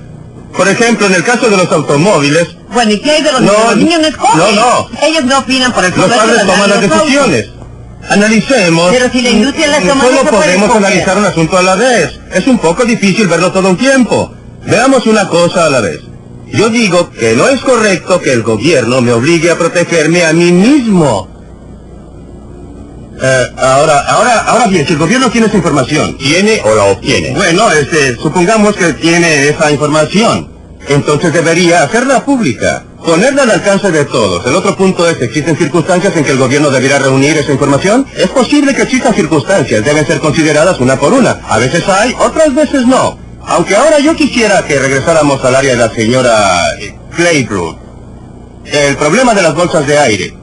Por ejemplo, en el caso de los automóviles... Bueno, ¿y qué hay de los niños? Los niños no escogen. No. Ellos no opinan por el Los padres toman las decisiones. Analicemos... Pero si la industria las toma, solo no se puede podemos escoger. analizar un asunto a la vez. Es un poco difícil verlo todo un tiempo. Veamos una cosa a la vez. Yo digo que no es correcto que el gobierno me obligue a protegerme a mí mismo. Ahora bien, si el gobierno tiene esa información... ¿Tiene o la obtiene? Bueno, supongamos que tiene esa información. Entonces debería hacerla pública, ponerla al alcance de todos. El otro punto es, ¿existen circunstancias en que el gobierno debiera reunir esa información? Es posible que existan circunstancias, deben ser consideradas una por una. A veces hay, otras veces no. Aunque ahora yo quisiera que regresáramos al área de la señora Claybrook. El problema de las bolsas de aire.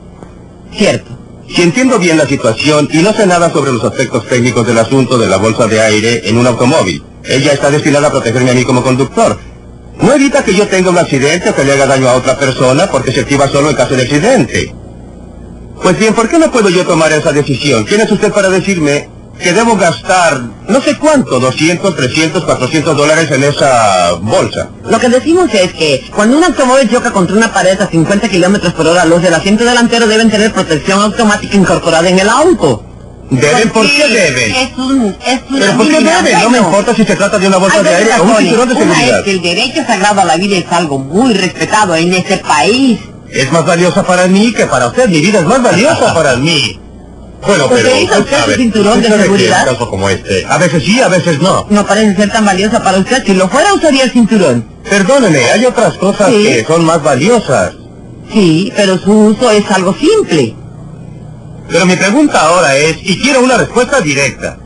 Cierto. Si entiendo bien la situación y no sé nada sobre los aspectos técnicos del asunto de la bolsa de aire en un automóvil, ella está destinada a protegerme a mí como conductor. No evita que yo tenga un accidente o que le haga daño a otra persona porque se activa solo en caso de accidente. Pues bien, ¿por qué no puedo yo tomar esa decisión? ¿Quién es usted para decirme que debo gastar, no sé cuánto, 200, 300, 400 dólares en esa bolsa? Lo que decimos es que cuando un automóvil choca contra una pared a 50 kilómetros por hora, los del asiento delantero deben tener protección automática incorporada en el auto. ¿Deben? ¿Por qué deben? ¿Pero por qué deben? No me importa si se trata de una bolsa de aire o un cinturón de Una seguridad. es que el derecho sagrado a la vida es algo muy respetado en este país. Es más valiosa para mí que para usted. Mi vida es más valiosa para mí. Bueno, ¿Usted pero... usa usted a su ver, cinturón de ¿usted sabe que seguridad? en un caso como este... A veces sí, a veces no. No parece ser tan valiosa para usted. Si lo fuera, usaría el cinturón. Perdóneme, hay otras cosas Sí. que son más valiosas. Sí, pero su uso es algo simple. Pero mi pregunta ahora es, y quiero una respuesta directa.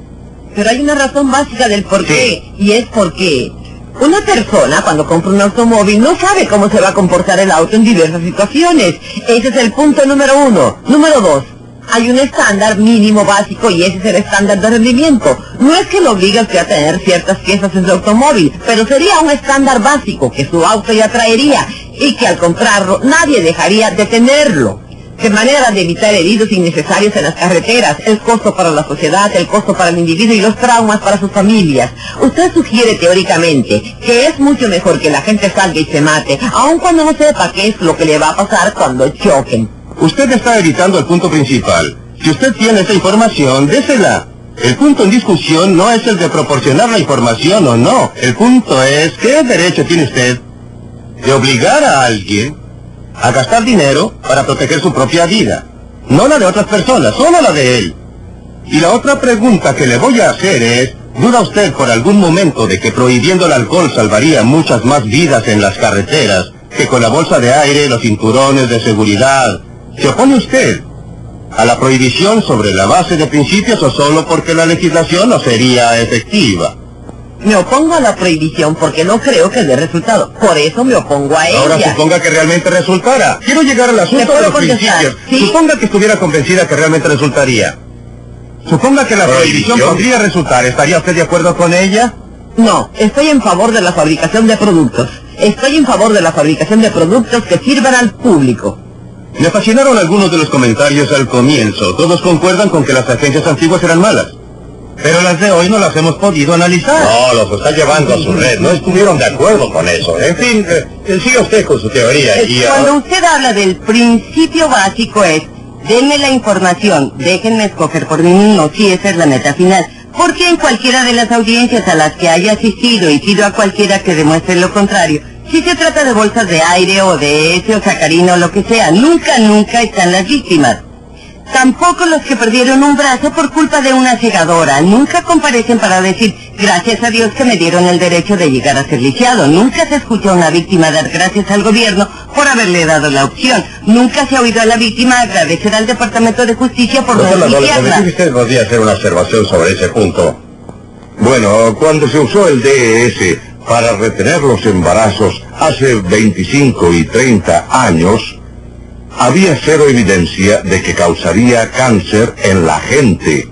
Pero hay una razón básica del por qué, y es porque una persona cuando compra un automóvil no sabe cómo se va a comportar el auto en diversas situaciones. Ese es el punto número 1. Número 2. Hay un estándar mínimo básico y ese es el estándar de rendimiento. No es que lo obligue a usted a tener ciertas piezas en su automóvil, pero sería un estándar básico que su auto ya traería y que al comprarlo nadie dejaría de tenerlo. de manera de evitar heridos innecesarios en las carreteras, el costo para la sociedad, el costo para el individuo y los traumas para sus familias. Usted sugiere teóricamente que es mucho mejor que la gente salga y se mate, aun cuando no sepa qué es lo que le va a pasar cuando choquen. Usted está evitando el punto principal. Si usted tiene esa información, désela. El punto en discusión no es el de proporcionar la información o no. El punto es, ¿qué derecho tiene usted de obligar a alguien a gastar dinero para proteger su propia vida? No la de otras personas, solo la de él. Y la otra pregunta que le voy a hacer es, ¿duda usted por algún momento de que prohibiendo el alcohol salvaría muchas más vidas en las carreteras que con la bolsa de aire, los cinturones de seguridad? ¿Se opone usted a la prohibición sobre la base de principios o solo porque la legislación no sería efectiva? Me opongo a la prohibición porque no creo que dé resultado. Por eso me opongo a ella. Ahora suponga que realmente resultara. Quiero llegar al asunto de los principios. ¿Sí? Suponga que estuviera convencida que realmente resultaría. Suponga que la prohibición podría resultar. ¿Estaría usted de acuerdo con ella? No, estoy en favor de la fabricación de productos. Estoy en favor de la fabricación de productos que sirvan al público. Me fascinaron algunos de los comentarios al comienzo. Todos concuerdan con que las agencias antiguas eran malas. Pero las de hoy no las hemos podido analizar. No, los está llevando a su red. No estuvieron de acuerdo con eso. En fin, siga usted con su teoría. Cuando usted habla del principio básico es, denme la información, déjenme escoger por mí mismo si esa es la meta final. Porque en cualquiera de las audiencias a las que haya asistido y pido a cualquiera que demuestre lo contrario, si se trata de bolsas de aire o de ese o sacarina o lo que sea, nunca están las víctimas. Tampoco los que perdieron un brazo por culpa de una segadora. Nunca comparecen para decir, gracias a Dios que me dieron el derecho de llegar a ser lisiado. Nunca se escucha a una víctima dar gracias al gobierno por haberle dado la opción. Nunca se ha oído a la víctima agradecer al Departamento de Justicia por no lisiarla. Usted podría hacer una observación sobre ese punto. Bueno, cuando se usó el DES para retener los embarazos hace 25 y 30 años, había cero evidencia de que causaría cáncer en la gente,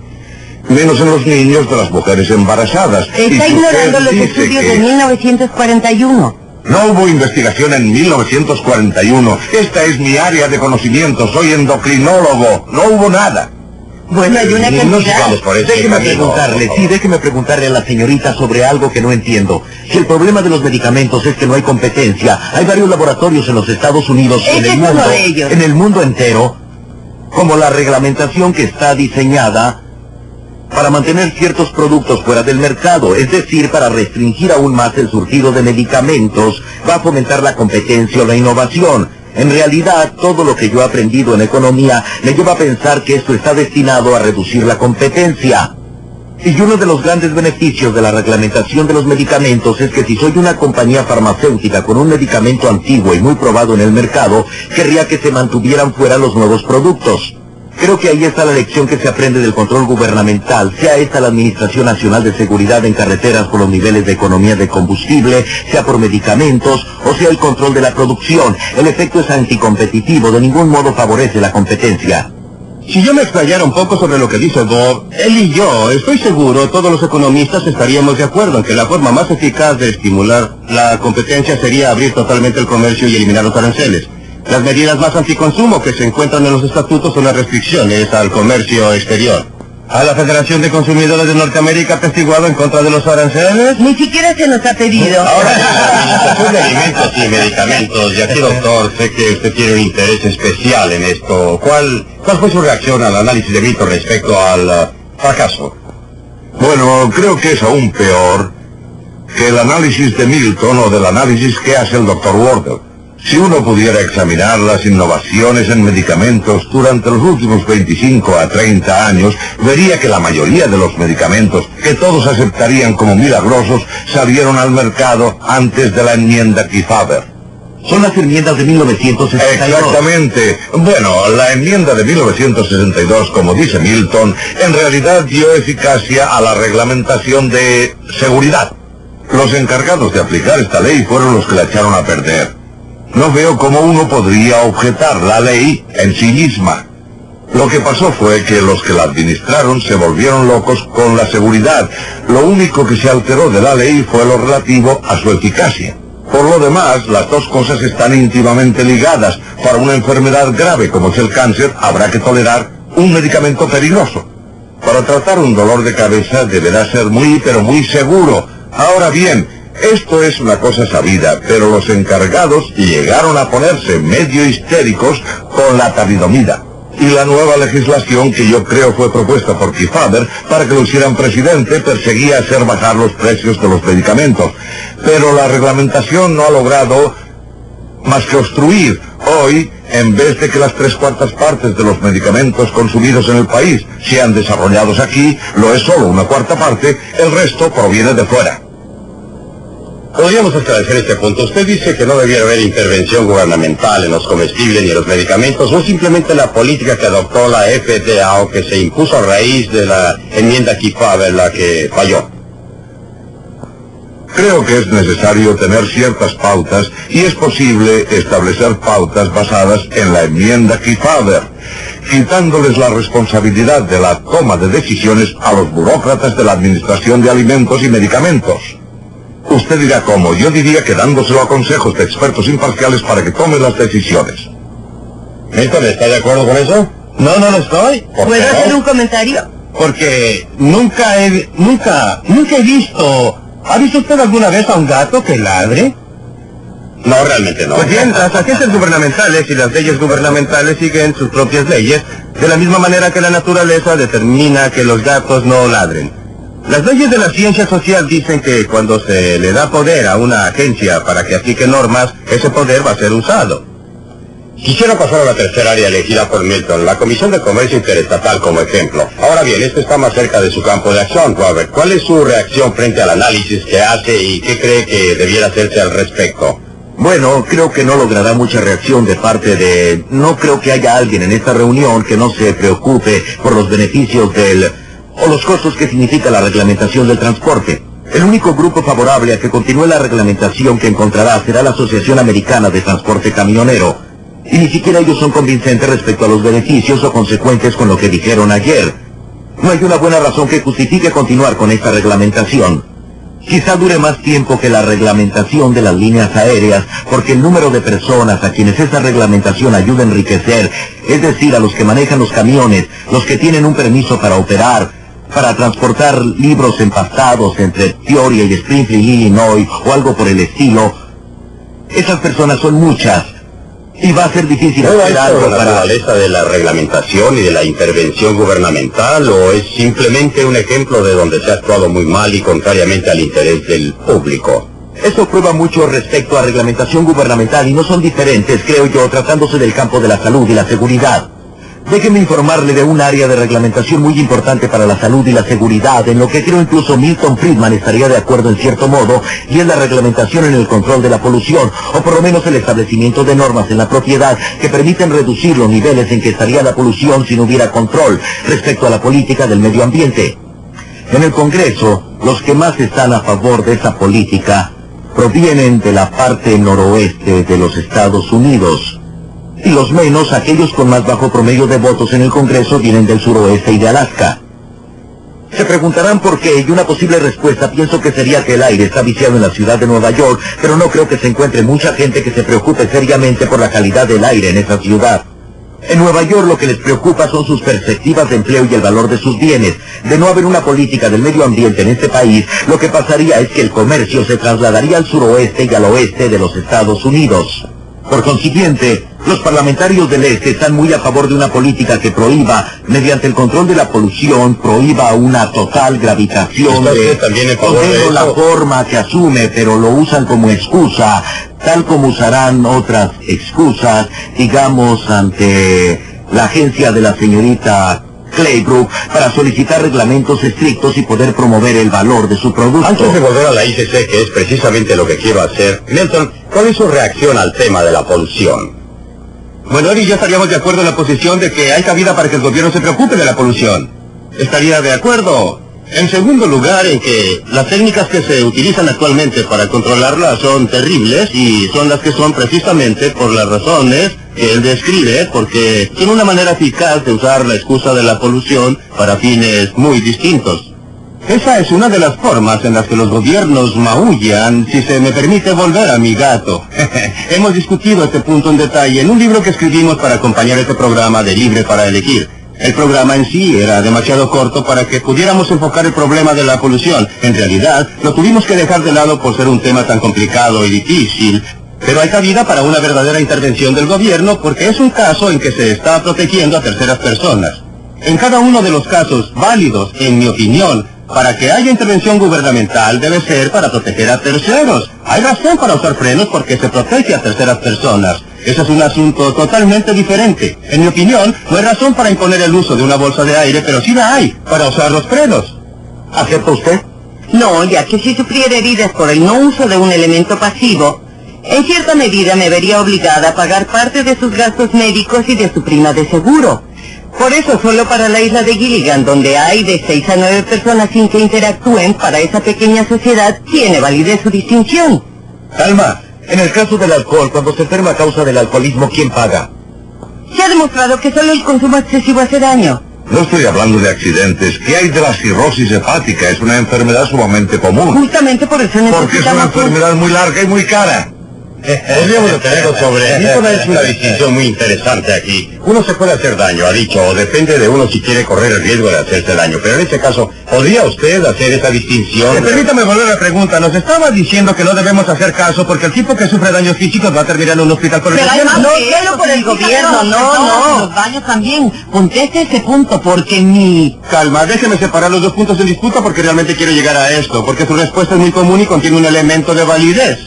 menos en los niños de las mujeres embarazadas. Está ignorando los estudios de 1941. No hubo investigación en 1941. Esta es mi área de conocimiento. Soy endocrinólogo. No hubo nada. Bueno, hay una cantidad. No sigamos por ese camino. Déjeme preguntarle a la señorita sobre algo que no entiendo. Si el problema de los medicamentos es que no hay competencia, hay varios laboratorios en los Estados Unidos, en el mundo entero, como la reglamentación que está diseñada para mantener ciertos productos fuera del mercado, es decir, para restringir aún más el surtido de medicamentos, va a fomentar la competencia o la innovación. En realidad, todo lo que yo he aprendido en economía me lleva a pensar que esto está destinado a reducir la competencia. Y uno de los grandes beneficios de la reglamentación de los medicamentos es que si soy una compañía farmacéutica con un medicamento antiguo y muy probado en el mercado, querría que se mantuvieran fuera los nuevos productos. Creo que ahí está la lección que se aprende del control gubernamental, sea esta la Administración Nacional de Seguridad en Carreteras por los niveles de economía de combustible, sea por medicamentos, o sea el control de la producción. El efecto es anticompetitivo, de ningún modo favorece la competencia. Si yo me explayara un poco sobre lo que dice Bob, él y yo, estoy seguro, todos los economistas estaríamos de acuerdo en que la forma más eficaz de estimular la competencia sería abrir totalmente el comercio y eliminar los aranceles. Las medidas más anticonsumo que se encuentran en los estatutos son las restricciones al comercio exterior. ¿A la Federación de Consumidores de Norteamérica atestiguado en contra de los aranceles? Ni siquiera se nos ha pedido. Ahora, la Administración de Alimentos y Medicamentos, y aquí, doctor, sé que usted tiene un interés especial en esto. ¿Cuál fue su reacción al análisis de Milton respecto al fracaso? Bueno, creo que es aún peor que el análisis de Milton o del análisis que hace el Dr. Wardell. Si uno pudiera examinar las innovaciones en medicamentos durante los últimos 25 a 30 años, vería que la mayoría de los medicamentos, que todos aceptarían como milagrosos, salieron al mercado antes de la enmienda Kefauver. Son las enmiendas de 1962. Exactamente. Bueno, la enmienda de 1962, como dice Milton, en realidad dio eficacia a la reglamentación de seguridad. Los encargados de aplicar esta ley fueron los que la echaron a perder. No veo cómo uno podría objetar la ley en sí misma. Lo que pasó fue que los que la administraron se volvieron locos con la seguridad. Lo único que se alteró de la ley fue lo relativo a su eficacia. Por lo demás, las dos cosas están íntimamente ligadas. Para una enfermedad grave como es el cáncer, habrá que tolerar un medicamento peligroso. Para tratar un dolor de cabeza deberá ser muy, pero muy seguro. Ahora bien, esto es una cosa sabida, pero los encargados llegaron a ponerse medio histéricos con la talidomida. Y la nueva legislación que yo creo fue propuesta por Kefauver para que lo hicieran presidente perseguía hacer bajar los precios de los medicamentos. Pero la reglamentación no ha logrado más que obstruir. Hoy, en vez de que las 3/4 partes de los medicamentos consumidos en el país sean desarrollados aquí, lo es solo una 1/4 parte, el resto proviene de fuera. Podríamos esclarecer este punto. Usted dice que no debiera haber intervención gubernamental en los comestibles ni en los medicamentos, o simplemente la política que adoptó la FDA o que se impuso a raíz de la enmienda Kefauver la que falló. Creo que es necesario tener ciertas pautas y es posible establecer pautas basadas en la enmienda Kefauver, quitándoles la responsabilidad de la toma de decisiones a los burócratas de la Administración de Alimentos y Medicamentos. Usted dirá cómo. Yo diría que dándoselo a consejos de expertos imparciales para que tomen las decisiones. ¿Milton, está de acuerdo con eso? No, no lo estoy. ¿Puedo hacer un comentario? Porque nunca he visto... ¿Ha visto usted alguna vez a un gato que ladre? No, realmente no. Pues bien, las agencias gubernamentales y las leyes gubernamentales siguen sus propias leyes, de la misma manera que la naturaleza determina que los gatos no ladren. Las leyes de la ciencia social dicen que cuando se le da poder a una agencia para que aplique normas, ese poder va a ser usado. Quisiera pasar a la tercera área elegida por Milton, la Comisión de Comercio Interestatal como ejemplo. Ahora bien, este está más cerca de su campo de acción, Robert. ¿Cuál es su reacción frente al análisis que hace y qué cree que debiera hacerse al respecto? Bueno, creo que no logrará mucha reacción de parte de... No creo que haya alguien en esta reunión que no se preocupe por los beneficios o los costos que significa la reglamentación del transporte. El único grupo favorable a que continúe la reglamentación que encontrará será la Asociación Americana de Transporte Camionero. Y ni siquiera ellos son convincentes respecto a los beneficios o consecuentes con lo que dijeron ayer. No hay una buena razón que justifique continuar con esta reglamentación. Quizá dure más tiempo que la reglamentación de las líneas aéreas, porque el número de personas a quienes esa reglamentación ayuda a enriquecer, es decir, a los que manejan los camiones, los que tienen un permiso para operar, para transportar libros empastados entre Peoria y Springfield, Illinois, o algo por el estilo, esas personas son muchas. Y va a ser difícil hacer algo para... ¿La naturaleza de la reglamentación y de la intervención gubernamental o es simplemente un ejemplo de donde se ha actuado muy mal y contrariamente al interés del público? Eso prueba mucho respecto a reglamentación gubernamental y no son diferentes, creo yo, tratándose del campo de la salud y la seguridad. Déjeme informarle de un área de reglamentación muy importante para la salud y la seguridad, en lo que creo incluso Milton Friedman estaría de acuerdo en cierto modo, y es la reglamentación en el control de la polución, o por lo menos el establecimiento de normas en la propiedad que permiten reducir los niveles en que estaría la polución si no hubiera control respecto a la política del medio ambiente. En el Congreso, los que más están a favor de esa política provienen de la parte noroeste de los Estados Unidos. Y los menos, aquellos con más bajo promedio de votos en el Congreso, vienen del suroeste y de Alaska. Se preguntarán por qué, y una posible respuesta pienso que sería que el aire está viciado en la ciudad de Nueva York, pero no creo que se encuentre mucha gente que se preocupe seriamente por la calidad del aire en esa ciudad. En Nueva York lo que les preocupa son sus perspectivas de empleo y el valor de sus bienes. De no haber una política del medio ambiente en este país, lo que pasaría es que el comercio se trasladaría al suroeste y al oeste de los Estados Unidos. Por consiguiente, los parlamentarios del este están muy a favor de una política que prohíba, mediante el control de la polución, prohíba una total gravitación de la forma que asume, pero lo usan como excusa, tal como usarán otras excusas, digamos, ante la agencia de la señorita Claybrook para solicitar reglamentos estrictos y poder promover el valor de su producto. Antes de volver a la ICC, que es precisamente lo que quiero hacer, Milton, ¿cuál es su reacción al tema de la polución? Bueno, él y yo estaríamos de acuerdo en la posición de que hay cabida para que el gobierno se preocupe de la polución. Estaría de acuerdo. En segundo lugar, en que las técnicas que se utilizan actualmente para controlarla son terribles y son las que son precisamente por las razones que él describe, porque son una manera eficaz de usar la excusa de la polución para fines muy distintos. Esa es una de las formas en las que los gobiernos maullan, si se me permite volver a mi gato. Hemos discutido este punto en detalle en un libro que escribimos para acompañar este programa de Libre para Elegir. El programa en sí era demasiado corto para que pudiéramos enfocar el problema de la polución. En realidad, lo tuvimos que dejar de lado por ser un tema tan complicado y difícil. Pero hay cabida para una verdadera intervención del gobierno porque es un caso en que se está protegiendo a terceras personas. En cada uno de los casos válidos, en mi opinión, para que haya intervención gubernamental debe ser para proteger a terceros. Hay razón para usar frenos porque se protege a terceras personas. Ese es un asunto totalmente diferente. En mi opinión, no hay razón para imponer el uso de una bolsa de aire, pero sí la hay para usar los frenos. ¿Acepta usted? No, ya que si sufriera heridas por el no uso de un elemento pasivo, en cierta medida me vería obligada a pagar parte de sus gastos médicos y de su prima de seguro. Por eso, solo para la isla de Gilligan, donde hay de 6 a 9 personas sin que interactúen, para esa pequeña sociedad tiene validez su distinción. Calma, en el caso del alcohol, cuando se enferma a causa del alcoholismo, ¿quién paga? Se ha demostrado que solo el consumo excesivo hace daño. No estoy hablando de accidentes. ¿Qué hay de la cirrosis hepática? Es una enfermedad sumamente común. Justamente por eso necesitamos... Porque es una enfermedad muy larga y muy cara. Podríamos detenerlo sobre... Nicola es una distinción muy interesante aquí. Uno se puede hacer daño, ha dicho, o depende de uno si quiere correr el riesgo de hacerse daño. Pero en este caso, ¿podría usted hacer esa distinción? Permítame volver a la pregunta. Nos estaba diciendo que no debemos hacer caso porque el tipo que sufre daños físicos va a terminar en un hospital por el Pero gobierno. además, no solo por el gobierno, no. Los daños también. Conteste ese punto porque mi... Calma, déjeme separar los dos puntos en disputa porque realmente quiero llegar a esto, porque su respuesta es muy común y contiene un elemento de validez.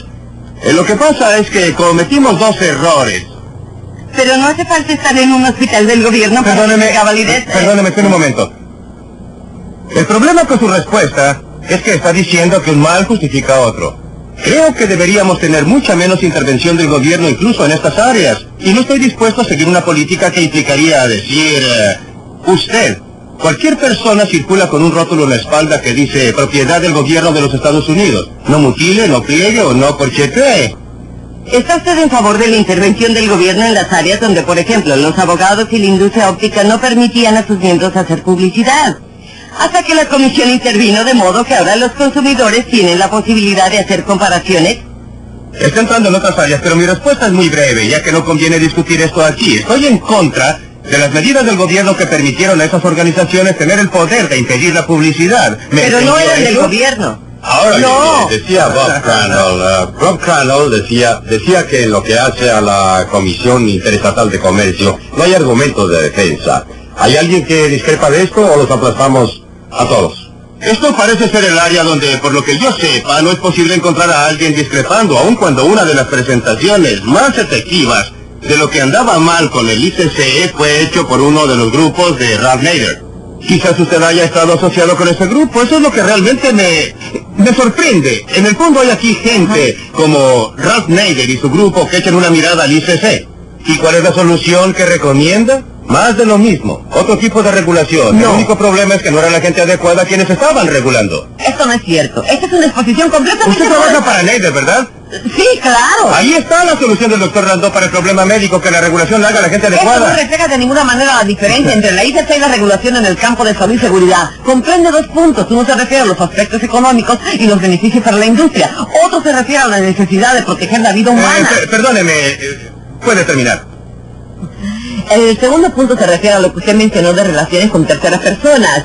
Lo que pasa es que cometimos dos errores. Pero no hace falta estar en un hospital del gobierno para que tenga validez. Perdóneme, espere un momento. El problema con su respuesta es que está diciendo que un mal justifica otro. Creo que deberíamos tener mucha menos intervención del gobierno incluso en estas áreas. Y no estoy dispuesto a seguir una política que implicaría decir... usted. Cualquier persona circula con un rótulo en la espalda que dice propiedad del gobierno de los Estados Unidos. No mutile, no pliegue o no corchetee. ¿Está usted en favor de la intervención del gobierno en las áreas donde, por ejemplo, los abogados y la industria óptica no permitían a sus miembros hacer publicidad? Hasta que la comisión intervino de modo que ahora los consumidores tienen la posibilidad de hacer comparaciones. Está entrando en otras áreas, pero mi respuesta es muy breve, ya que no conviene discutir esto aquí. Estoy en contra de las medidas del gobierno que permitieron a esas organizaciones tener el poder de impedir la publicidad. Pero no eran del gobierno. Ahora No. decía Bob Crandall decía que en lo que hace a la Comisión Interestatal de Comercio no hay argumentos de defensa. ¿Hay alguien que discrepa de esto o los aplastamos a todos? Esto parece ser el área donde, por lo que yo sepa, no es posible encontrar a alguien discrepando, aun cuando una de las presentaciones más efectivas de lo que andaba mal con el ICC fue hecho por uno de los grupos de Ralph Nader. Quizás usted haya estado asociado con ese grupo, eso es lo que realmente me sorprende. En el fondo hay aquí gente como Ralph Nader y su grupo que echan una mirada al ICC. ¿Y cuál es la solución que recomienda? Más de lo mismo, otro tipo de regulación. No. El único problema es que no era la gente adecuada quienes estaban regulando. Esto no es cierto. Esta es una exposición completamente... Usted trabaja para Nader, ¿verdad? Sí, claro. Ahí está la solución del doctor Randó para el problema médico, que la regulación la haga la gente Esto no adecuada. refleja de ninguna manera la diferencia entre la ICC y la regulación en el campo de salud y seguridad. Comprende dos puntos. Uno se refiere a los aspectos económicos y los beneficios para la industria. Otro se refiere a la necesidad de proteger la vida humana. Perdóneme, puede terminar. El segundo punto se refiere a lo que usted mencionó de relaciones con terceras personas.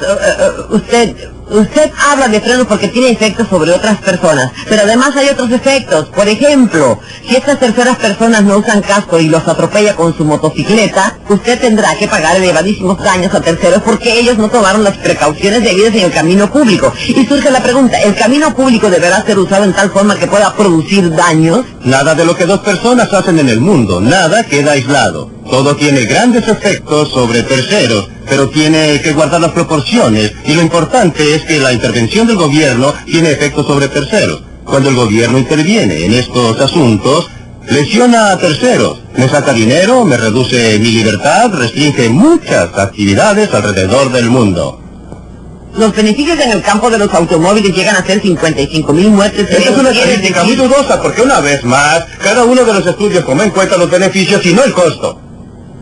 Usted habla de frenos porque tiene efectos sobre otras personas, pero además hay otros efectos. Por ejemplo, si estas terceras personas no usan casco y los atropella con su motocicleta, usted tendrá que pagar elevadísimos daños a terceros porque ellos no tomaron las precauciones debidas en el camino público. Y surge la pregunta, ¿el camino público deberá ser usado en tal forma que pueda producir daños? Nada de lo que dos personas hacen en el mundo, nada queda aislado. Todo tiene grandes efectos sobre terceros, pero tiene que guardar las proporciones, y lo importante es que la intervención del gobierno tiene efectos sobre terceros. Cuando el gobierno interviene en estos asuntos, lesiona a terceros, me saca dinero, me reduce mi libertad, restringe muchas actividades alrededor del mundo. Los beneficios en el campo de los automóviles llegan a ser 55,000 muertes. Esta es una estadística muy dudosa, porque una vez más, cada uno de los estudios toma en cuenta los beneficios y no el costo.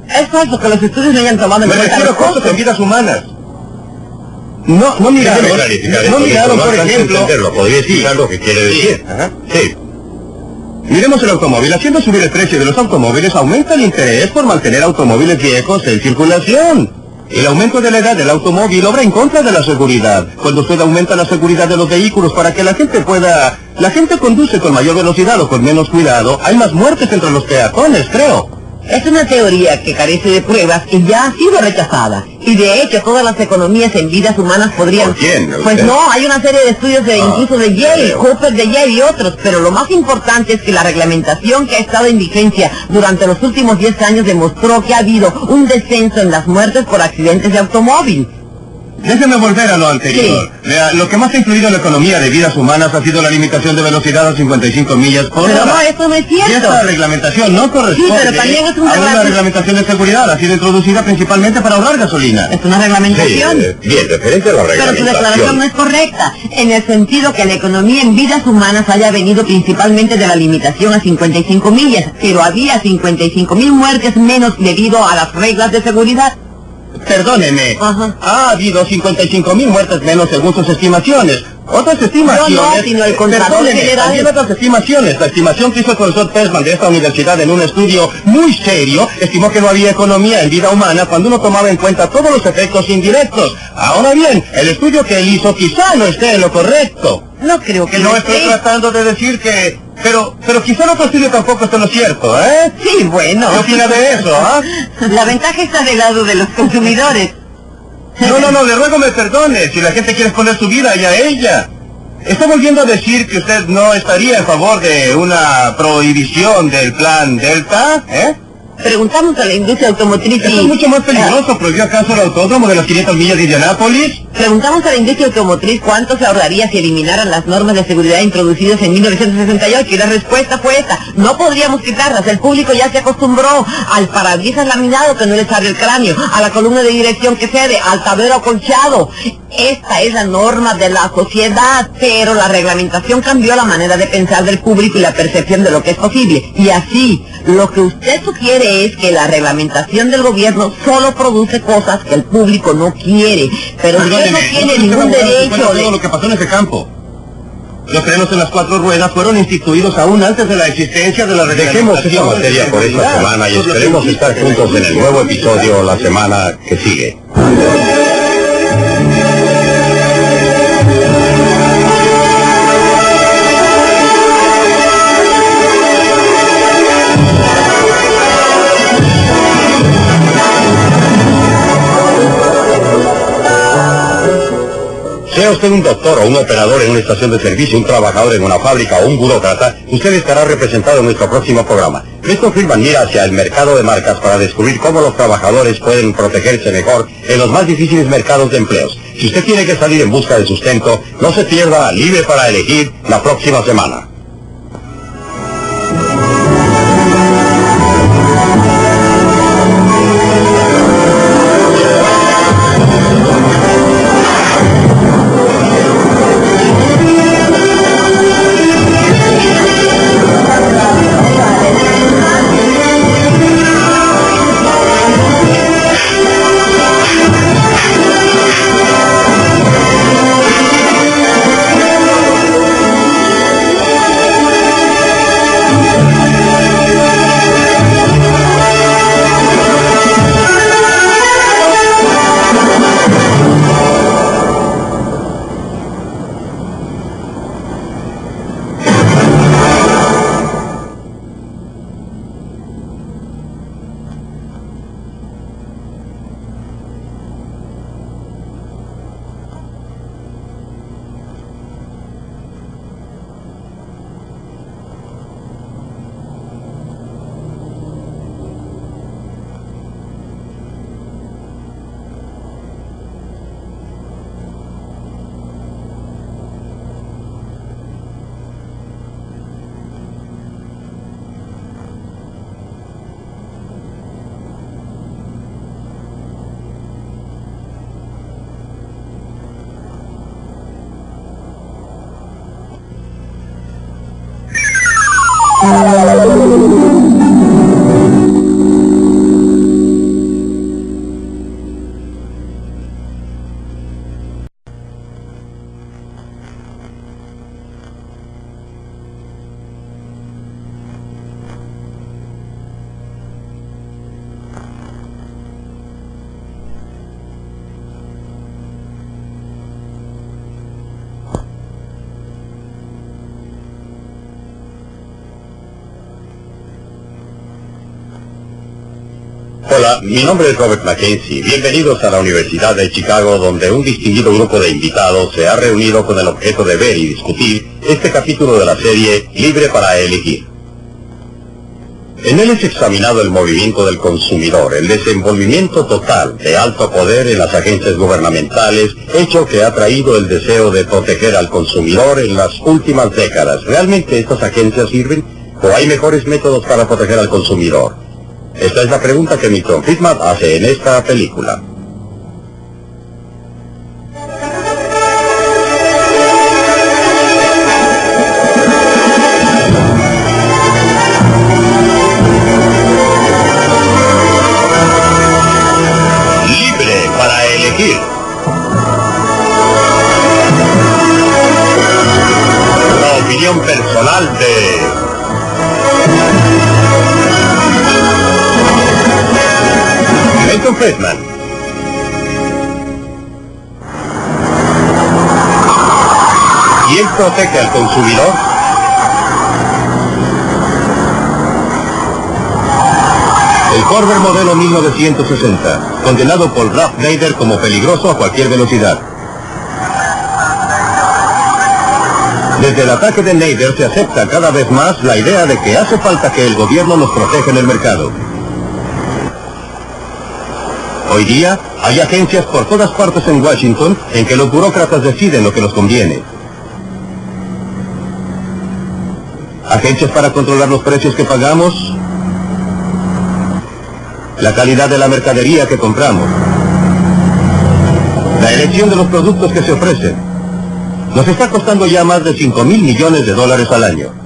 Es falso que los estudios no hayan tomado en Me cuenta refiero los a costos en costos. vidas humanas. no miraron, no miraron, por ejemplo... ¿Podría explicar lo que quiere decir? Ajá. Sí. Miremos el automóvil. Haciendo subir el precio de los automóviles, aumenta el interés por mantener automóviles viejos en circulación. El aumento de la edad del automóvil obra en contra de la seguridad. Cuando usted aumenta la seguridad de los vehículos para que la gente pueda... La gente conduce con mayor velocidad o con menos cuidado, hay más muertes entre los peatones, creo. Es una teoría que carece de pruebas y ya ha sido rechazada. Y de hecho, todas las economías en vidas humanas podrían... ¿Por quién? Pues no, hay una serie de estudios incluso de Yale, creo. Cooper de Yale y otros, pero lo más importante es que la reglamentación que ha estado en vigencia durante los últimos 10 años demostró que ha habido un descenso en las muertes por accidentes de automóvil. Déjeme volver a lo anterior. Vea, lo que más ha influido en la economía de vidas humanas ha sido la limitación de velocidad a 55 millas por hora. Pero no, eso no es cierto. Y esta reglamentación no corresponde Sí, pero también es a una reglamentación de seguridad. Ha sido introducida principalmente para ahorrar gasolina. Es una reglamentación. Bien, referente a la Pero su declaración reglamentación. no es correcta, en el sentido que la economía en vidas humanas haya venido principalmente de la limitación a 55 millas, pero había 55.000 muertes menos debido a las reglas de seguridad. Perdóneme. Ajá. Ha habido 55.000 muertes menos según sus estimaciones. Otras estimaciones... No, sino el contador Perdóneme, general. también otras estimaciones. La estimación que hizo el profesor Persman de esta universidad en un estudio muy serio estimó que no había economía en vida humana cuando uno tomaba en cuenta todos los efectos indirectos. Ahora bien, el estudio que él hizo quizá no esté en lo correcto. No creo que No lo estoy esté. tratando de decir que... Pero quizá el otro estudio tampoco esté en lo cierto, ¿eh? Sí, bueno. ¿Qué opina de eso, ah? La ventaja está del lado de los consumidores. No, le ruego me perdone, si la gente quiere exponer su vida y a ella. Está volviendo a decir que usted no estaría en favor de una prohibición del plan Delta, ¿eh? Preguntamos a la industria automotriz Eso es mucho más peligroso. ¿Prohibió acaso el autódromo de las 500 millas de Indianápolis? Preguntamos a la industria automotriz cuánto se ahorraría si eliminaran las normas de seguridad introducidas en 1968 y la respuesta fue esta: no podríamos quitarlas, el público ya se acostumbró al parabrisas laminado que no les abre el cráneo, a la columna de dirección que cede, al tablero acolchado. Esta es la norma de la sociedad, pero la reglamentación cambió la manera de pensar del público y la percepción de lo que es posible. Y así, lo que usted sugiere es que la reglamentación del gobierno solo produce cosas que el público no quiere, pero usted no tiene ningún derecho todo de... lo que pasó en ese campo. Los frenos en las 4 ruedas fueron instituidos aún antes de la existencia de la Dejemos esta reglamentación. materia por esta semana y esperemos estar juntos en el nuevo episodio la semana que sigue. Sea usted un doctor o un operador en una estación de servicio, un trabajador en una fábrica o un burócrata, usted estará representado en nuestro próximo programa. Christopher Friedman mira hacia el mercado de marcas para descubrir cómo los trabajadores pueden protegerse mejor en los más difíciles mercados de empleos. Si usted tiene que salir en busca de sustento, no se pierda Libre para Elegir la próxima semana. Hola, mi nombre es Robert Mackenzie. Bienvenidos a la Universidad de Chicago, donde un distinguido grupo de invitados se ha reunido con el objeto de ver y discutir este capítulo de la serie Libre para Elegir. En él es examinado el movimiento del consumidor, el desenvolvimiento total de alto poder en las agencias gubernamentales, hecho que ha traído el deseo de proteger al consumidor en las últimas décadas. ¿Realmente estas agencias sirven o hay mejores métodos para proteger al consumidor? Esta es la pregunta que Milton Friedman hace en esta película. Libre para elegir. La opinión personal de Milton Friedman. ¿Quién protege al consumidor? El Corvair modelo 1960, condenado por Ralph Nader como peligroso a cualquier velocidad. Desde el ataque de Nader se acepta cada vez más la idea de que hace falta que el gobierno nos proteja en el mercado. Hoy día hay agencias por todas partes en Washington en que los burócratas deciden lo que nos conviene. Agencias para controlar los precios que pagamos, la calidad de la mercadería que compramos, la elección de los productos que se ofrecen. Nos está costando ya más de $5,000 millones al año.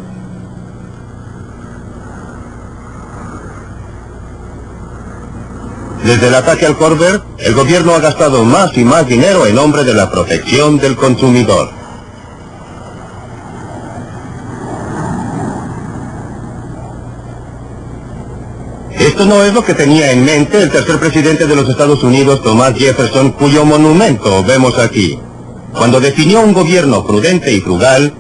Desde el ataque al Corvair, el gobierno ha gastado más y más dinero en nombre de la protección del consumidor. Esto no es lo que tenía en mente el tercer presidente de los Estados Unidos, Thomas Jefferson, cuyo monumento vemos aquí, cuando definió un gobierno prudente y frugal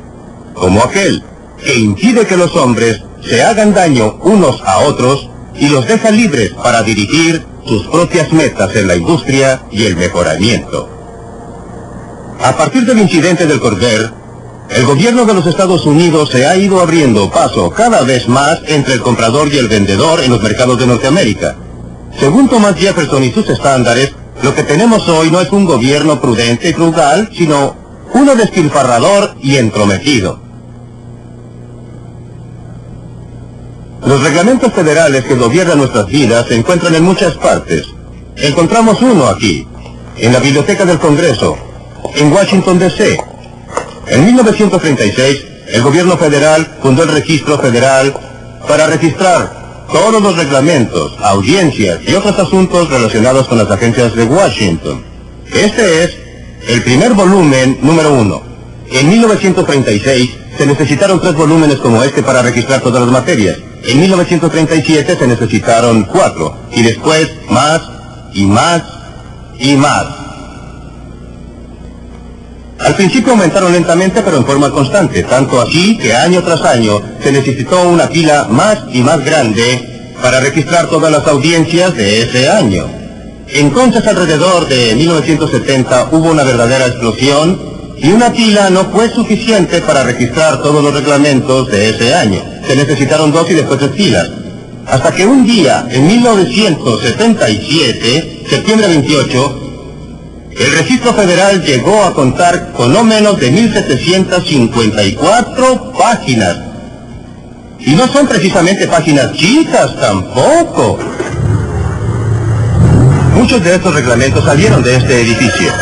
como aquel que impide que los hombres se hagan daño unos a otros y los deja libres para dirigir sus propias metas en la industria y el mejoramiento. A partir del incidente del Corvair, el gobierno de los Estados Unidos se ha ido abriendo paso cada vez más entre el comprador y el vendedor en los mercados de Norteamérica. Según Thomas Jefferson y sus estándares, lo que tenemos hoy no es un gobierno prudente y frugal, sino uno despilfarrador y entrometido. Los reglamentos federales que gobiernan nuestras vidas se encuentran en muchas partes. Encontramos uno aquí, en la Biblioteca del Congreso, en Washington, D.C. En 1936, el gobierno federal fundó el Registro Federal para registrar todos los reglamentos, audiencias y otros asuntos relacionados con las agencias de Washington. Este es el primer volumen número 1. En 1936 se necesitaron 3 volúmenes como este para registrar todas las materias. En 1937 se necesitaron 4, y después más, y más, y más. Al principio aumentaron lentamente, pero en forma constante, tanto así que año tras año se necesitó una pila más y más grande para registrar todas las audiencias de ese año. Entonces, alrededor de 1970 hubo una verdadera explosión, y una pila no fue suficiente para registrar todos los reglamentos de ese año. Se necesitaron 2 y después 3 pilas. Hasta que un día, en 1977, septiembre 28, el Registro Federal llegó a contar con no menos de 1,754 páginas. Y no son precisamente páginas chicas tampoco. Muchos de estos reglamentos salieron de este edificio.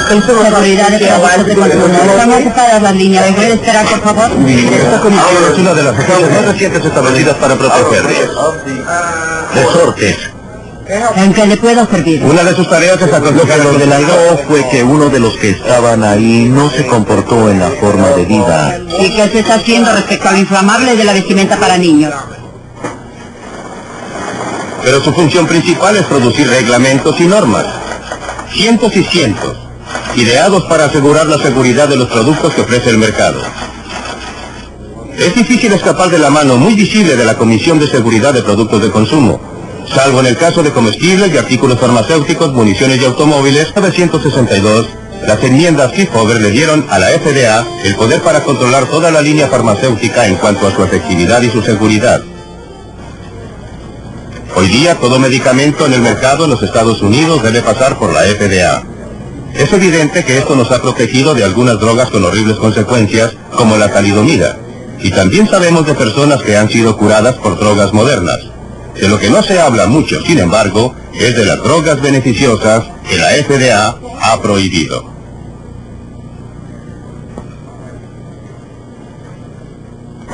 Seguridad de productos de consumo. Estamos ocupadas las líneas. ¿Puede esperar, por favor? Esta comisión es una de las agencias más recientes establecidas para protegerles. Resortes. ¿En qué le puedo servir? Una de sus tareas es aconsejar. Lo que lo delató fue que uno de los que estaban ahí no se comportó en la forma debida. ¿Y qué se está haciendo respecto al inflamable de la vestimenta para niños? Pero su función principal es producir reglamentos y normas. Cientos y cientos, ideados para asegurar la seguridad de los productos que ofrece el mercado. Es difícil escapar de la mano muy visible de la Comisión de Seguridad de Productos de Consumo. Salvo en el caso de comestibles y artículos farmacéuticos, municiones y automóviles, en 1962, las enmiendas Kefauver le dieron a la FDA el poder para controlar toda la línea farmacéutica en cuanto a su efectividad y su seguridad. Hoy día todo medicamento en el mercado en los Estados Unidos debe pasar por la FDA. Es evidente que esto nos ha protegido de algunas drogas con horribles consecuencias, como la talidomida. Y también sabemos de personas que han sido curadas por drogas modernas. De lo que no se habla mucho, sin embargo, es de las drogas beneficiosas que la FDA ha prohibido.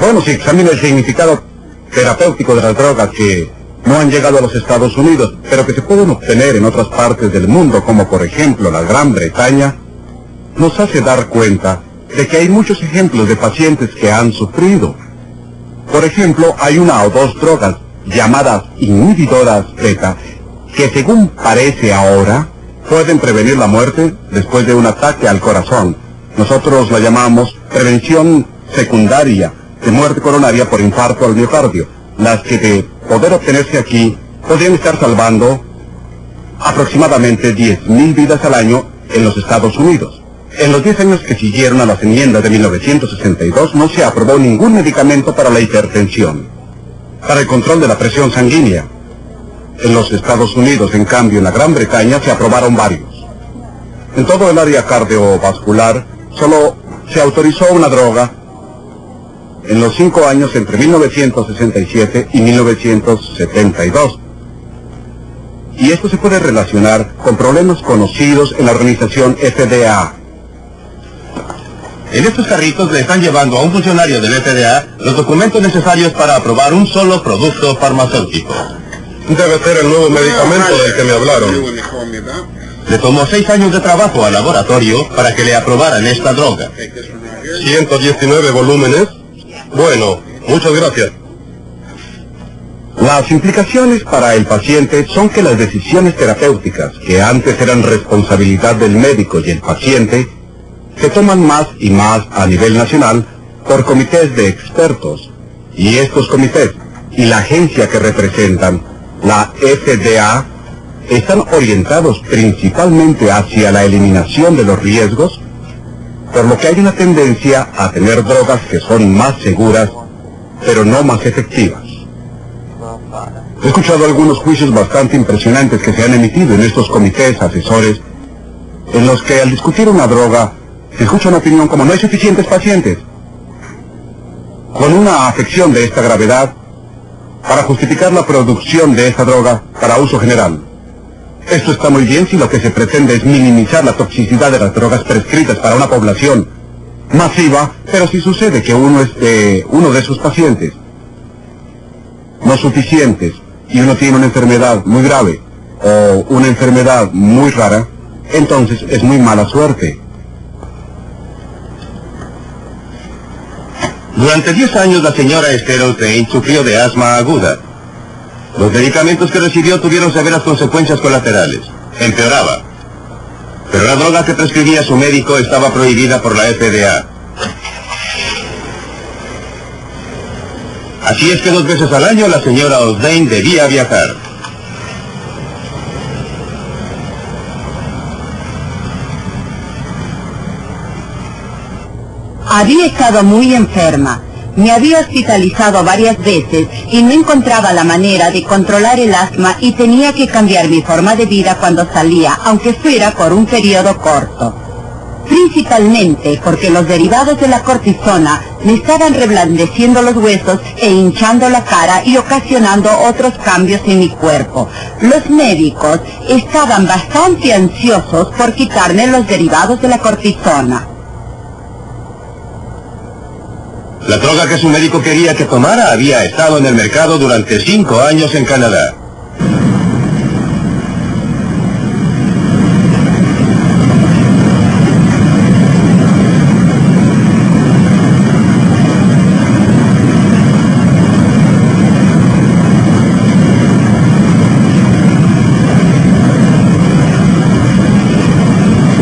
Bueno, si examina el significado terapéutico de las drogas que no han llegado a los Estados Unidos, pero que se pueden obtener en otras partes del mundo, como por ejemplo la Gran Bretaña, nos hace dar cuenta de que hay muchos ejemplos de pacientes que han sufrido. Por ejemplo, hay una o dos drogas llamadas inhibidoras beta, que según parece ahora, pueden prevenir la muerte después de un ataque al corazón. Nosotros la llamamos prevención secundaria de muerte coronaria por infarto al miocardio, las que de poder obtenerse aquí podrían estar salvando aproximadamente 10.000 vidas al año en los Estados Unidos. En los 10 años que siguieron a las enmiendas de 1962 no se aprobó ningún medicamento para la hipertensión, para el control de la presión sanguínea. En los Estados Unidos, en cambio, en la Gran Bretaña se aprobaron varios. En todo el área cardiovascular solo se autorizó una droga en los 5 años entre 1967 y 1972. Y esto se puede relacionar con problemas conocidos en la organización FDA. En estos carritos le están llevando a un funcionario del FDA los documentos necesarios para aprobar un solo producto farmacéutico. Debe ser el nuevo medicamento del que me hablaron. Le tomó 6 años de trabajo al laboratorio para que le aprobaran esta droga. 119 volúmenes. Bueno, muchas gracias. Las implicaciones para el paciente son que las decisiones terapéuticas, que antes eran responsabilidad del médico y el paciente, se toman más y más a nivel nacional por comités de expertos. Y estos comités y la agencia que representan, la FDA, están orientados principalmente hacia la eliminación de los riesgos, por lo que hay una tendencia a tener drogas que son más seguras, pero no más efectivas. He escuchado algunos juicios bastante impresionantes que se han emitido en estos comités asesores, en los que al discutir una droga, se escucha una opinión como no hay suficientes pacientes con una afección de esta gravedad para justificar la producción de esta droga para uso general. Esto está muy bien si lo que se pretende es minimizar la toxicidad de las drogas prescritas para una población masiva, pero si sucede que uno de esos pacientes no suficientes y uno tiene una enfermedad muy grave o una enfermedad muy rara, entonces es muy mala suerte. Durante 10 años la señora Esther O'Tain sufrió de asma aguda. Los medicamentos que recibió tuvieron severas consecuencias colaterales. Empeoraba. Pero la droga que prescribía su médico estaba prohibida por la FDA. Así es que 2 veces al año la señora O'Tain debía viajar. Había estado muy enferma. Me había hospitalizado varias veces y no encontraba la manera de controlar el asma y tenía que cambiar mi forma de vida cuando salía, aunque fuera por un periodo corto. Principalmente porque los derivados de la cortisona me estaban reblandeciendo los huesos e hinchando la cara y ocasionando otros cambios en mi cuerpo. Los médicos estaban bastante ansiosos por quitarme los derivados de la cortisona. La droga que su médico quería que tomara había estado en el mercado durante 5 años en Canadá.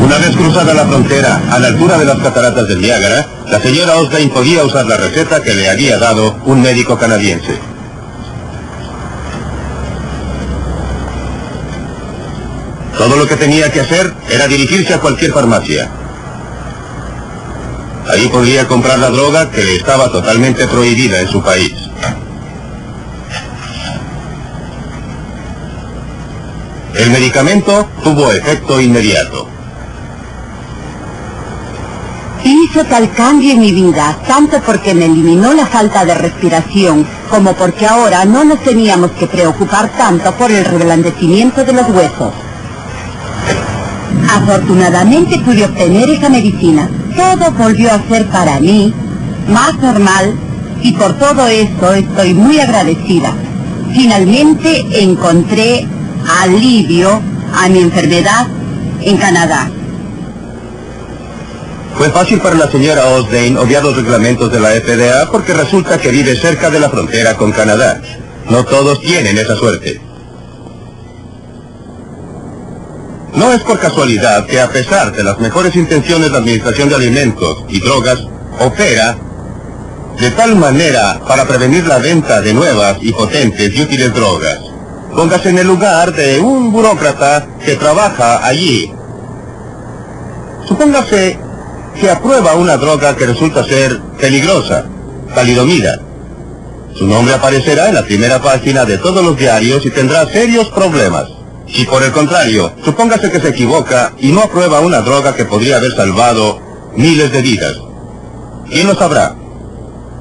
Una vez cruzada la frontera, a la altura de las cataratas del Niágara, la señora O'Tain podía usar la receta que le había dado un médico canadiense. Todo lo que tenía que hacer era dirigirse a cualquier farmacia. Ahí podría comprar la droga que estaba totalmente prohibida en su país. El medicamento tuvo efecto inmediato. Hizo tal cambio en mi vida, tanto porque me eliminó la falta de respiración, como porque ahora no nos teníamos que preocupar tanto por el reblandecimiento de los huesos. Afortunadamente pude obtener esa medicina. Todo volvió a ser para mí más normal y por todo esto estoy muy agradecida. Finalmente encontré alivio a mi enfermedad en Canadá. Fue fácil para la señora Osdane obviar los reglamentos de la FDA porque resulta que vive cerca de la frontera con Canadá. No todos tienen esa suerte. No es por casualidad que a pesar de las mejores intenciones de Administración de Alimentos y Drogas, opera de tal manera para prevenir la venta de nuevas y potentes y útiles drogas. Póngase en el lugar de un burócrata que trabaja allí. Supóngase que aprueba una droga que resulta ser peligrosa, talidomida. Su nombre aparecerá en la primera página de todos los diarios y tendrá serios problemas. Si por el contrario, supóngase que se equivoca y no aprueba una droga que podría haber salvado miles de vidas, ¿quién lo sabrá?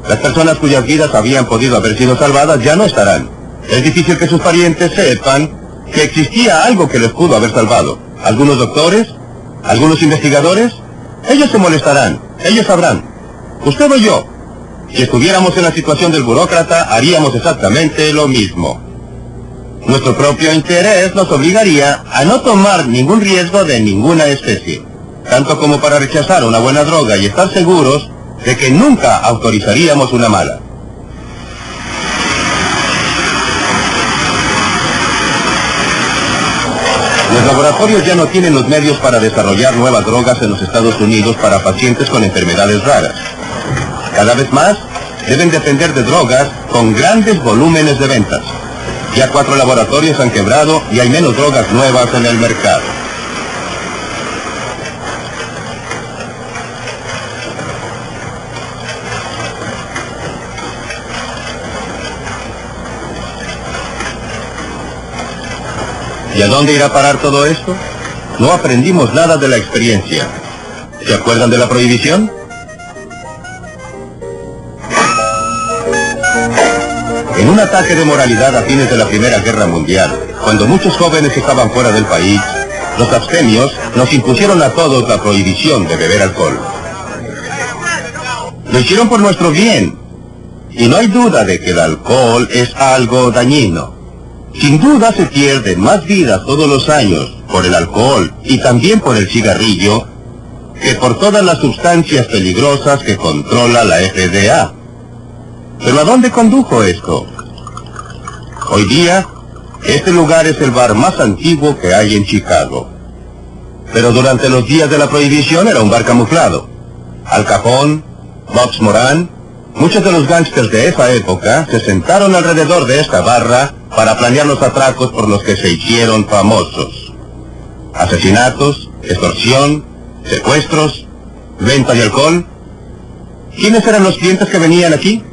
Las personas cuyas vidas habían podido haber sido salvadas ya no estarán. Es difícil que sus parientes sepan que existía algo que les pudo haber salvado. ¿Algunos doctores? ¿Algunos investigadores? Ellos se molestarán, ellos sabrán. Usted o yo, si estuviéramos en la situación del burócrata, haríamos exactamente lo mismo. Nuestro propio interés nos obligaría a no tomar ningún riesgo de ninguna especie, tanto como para rechazar una buena droga y estar seguros de que nunca autorizaríamos una mala. Los laboratorios ya no tienen los medios para desarrollar nuevas drogas en los Estados Unidos para pacientes con enfermedades raras. Cada vez más deben depender de drogas con grandes volúmenes de ventas. Ya 4 laboratorios han quebrado y hay menos drogas nuevas en el mercado. ¿Y a dónde irá a parar todo esto? No aprendimos nada de la experiencia. ¿Se acuerdan de la prohibición? En un ataque de moralidad a fines de la Primera Guerra Mundial, cuando muchos jóvenes estaban fuera del país, los abstemios nos impusieron a todos la prohibición de beber alcohol. Lo hicieron por nuestro bien, y no hay duda de que el alcohol es algo dañino. Sin duda se pierden más vidas todos los años por el alcohol y también por el cigarrillo que por todas las sustancias peligrosas que controla la FDA. ¿Pero a dónde condujo esto? Hoy día, este lugar es el bar más antiguo que hay en Chicago. Pero durante los días de la prohibición era un bar camuflado. Al Capone, Box Moran, muchos de los gángsters de esa época se sentaron alrededor de esta barra para planear los atracos por los que se hicieron famosos. Asesinatos, extorsión, secuestros, venta de alcohol. ¿Quiénes eran los clientes que venían aquí?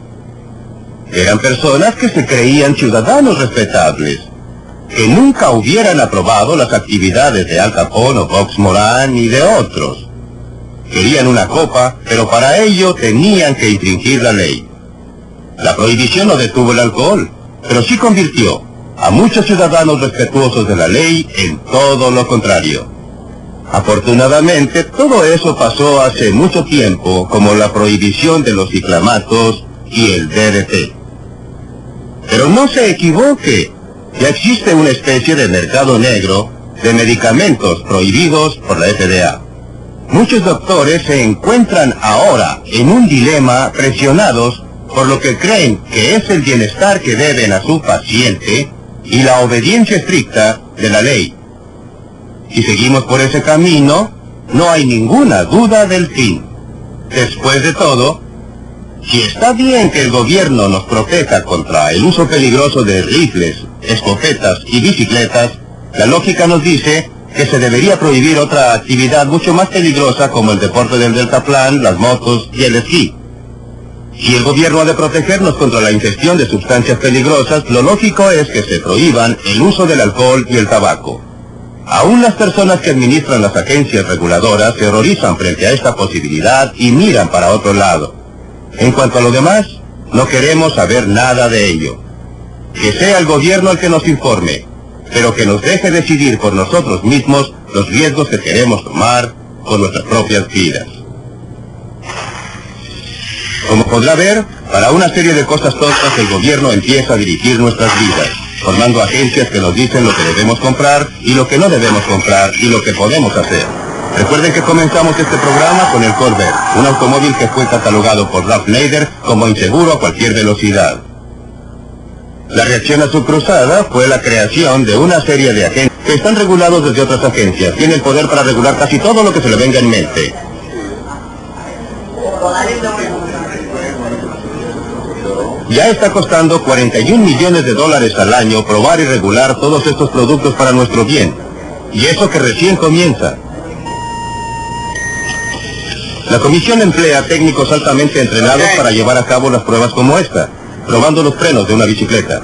Eran personas que se creían ciudadanos respetables, que nunca hubieran aprobado las actividades de Al Capone o Box Moran y de otros. Querían una copa, pero para ello tenían que infringir la ley. La prohibición no detuvo el alcohol, pero sí convirtió a muchos ciudadanos respetuosos de la ley en todo lo contrario. Afortunadamente, todo eso pasó hace mucho tiempo, como la prohibición de los ciclamatos y el DDT. Pero no se equivoque, ya existe una especie de mercado negro de medicamentos prohibidos por la FDA. Muchos doctores se encuentran ahora en un dilema, presionados por lo que creen que es el bienestar que deben a su paciente y la obediencia estricta de la ley. Si seguimos por ese camino, no hay ninguna duda del fin. Después de todo, si está bien que el gobierno nos proteja contra el uso peligroso de rifles, escopetas y bicicletas, la lógica nos dice que se debería prohibir otra actividad mucho más peligrosa como el deporte del deltaplán, las motos y el esquí. Si el gobierno ha de protegernos contra la ingestión de sustancias peligrosas, lo lógico es que se prohíban el uso del alcohol y el tabaco. Aún las personas que administran las agencias reguladoras se horrorizan frente a esta posibilidad y miran para otro lado. En cuanto a lo demás, no queremos saber nada de ello. Que sea el gobierno el que nos informe, pero que nos deje decidir por nosotros mismos los riesgos que queremos tomar con nuestras propias vidas. Como podrá ver, para una serie de cosas tontas el gobierno empieza a dirigir nuestras vidas, formando agencias que nos dicen lo que debemos comprar y lo que no debemos comprar y lo que podemos hacer. Recuerden que comenzamos este programa con el Corvair, un automóvil que fue catalogado por Ralph Nader como inseguro a cualquier velocidad. La reacción a su cruzada fue la creación de una serie de agentes que están regulados desde otras agencias. Tienen el poder para regular casi todo lo que se le venga en mente. Ya está costando $41 millones al año probar y regular todos estos productos para nuestro bien. Y eso que recién comienza. La comisión emplea técnicos altamente entrenados para llevar a cabo las pruebas como esta, probando los frenos de una bicicleta.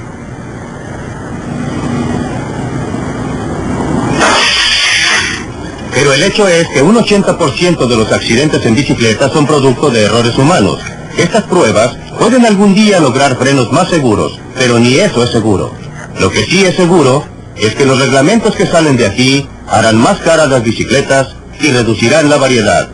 Pero el hecho es que un 80% de los accidentes en bicicleta son producto de errores humanos. Estas pruebas pueden algún día lograr frenos más seguros, pero ni eso es seguro. Lo que sí es seguro es que los reglamentos que salen de aquí harán más caras las bicicletas y reducirán la variedad.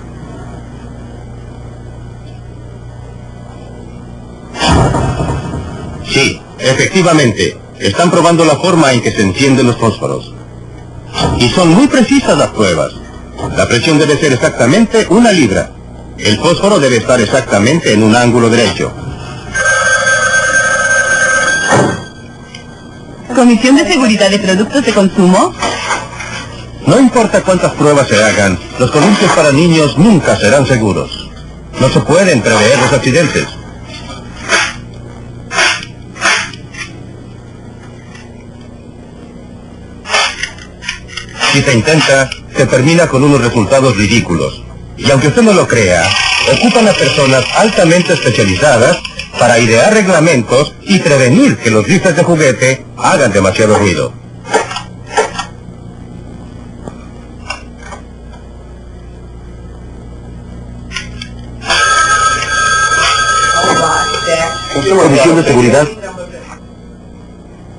Sí, efectivamente, están probando la forma en que se encienden los fósforos. Y son muy precisas las pruebas. La presión debe ser exactamente 1 libra. El fósforo debe estar exactamente en un ángulo derecho. ¿Comisión de Seguridad de Productos de Consumo? No importa cuántas pruebas se hagan, los columpios para niños nunca serán seguros. No se pueden prever los accidentes. Si se intenta, se termina con unos resultados ridículos. Y aunque usted no lo crea, ocupan a personas altamente especializadas para idear reglamentos y prevenir que los rifles de juguete hagan demasiado ruido. ¿Comisión de Seguridad?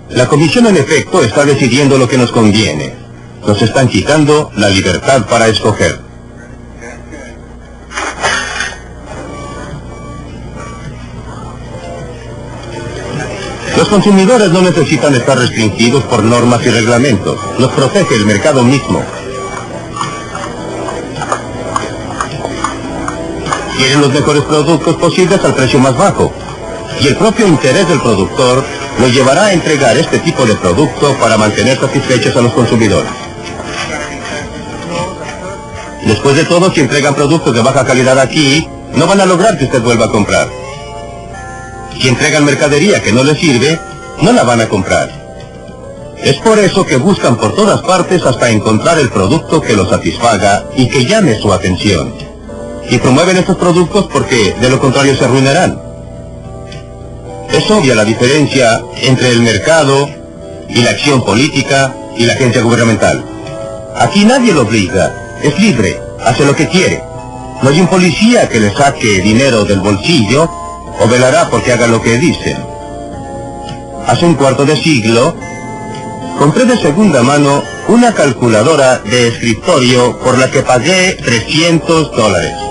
La comisión en efecto está decidiendo lo que nos conviene. Nos están quitando la libertad para escoger. Los consumidores no necesitan estar restringidos por normas y reglamentos. Los protege el mercado mismo. Quieren los mejores productos posibles al precio más bajo. Y el propio interés del productor los llevará a entregar este tipo de producto para mantener satisfechos a los consumidores. Después de todo, si entregan productos de baja calidad aquí, no van a lograr que usted vuelva a comprar. Si entregan mercadería que no les sirve, no la van a comprar. Es por eso que buscan por todas partes hasta encontrar el producto que los satisfaga y que llame su atención. Y promueven estos productos porque de lo contrario se arruinarán. Es obvia la diferencia entre el mercado y la acción política y la agencia gubernamental. Aquí nadie lo obliga, es libre, hace lo que quiere. No hay un policía que le saque dinero del bolsillo o velará porque haga lo que dicen. Hace un cuarto de siglo, compré de segunda mano una calculadora de escritorio por la que pagué $300.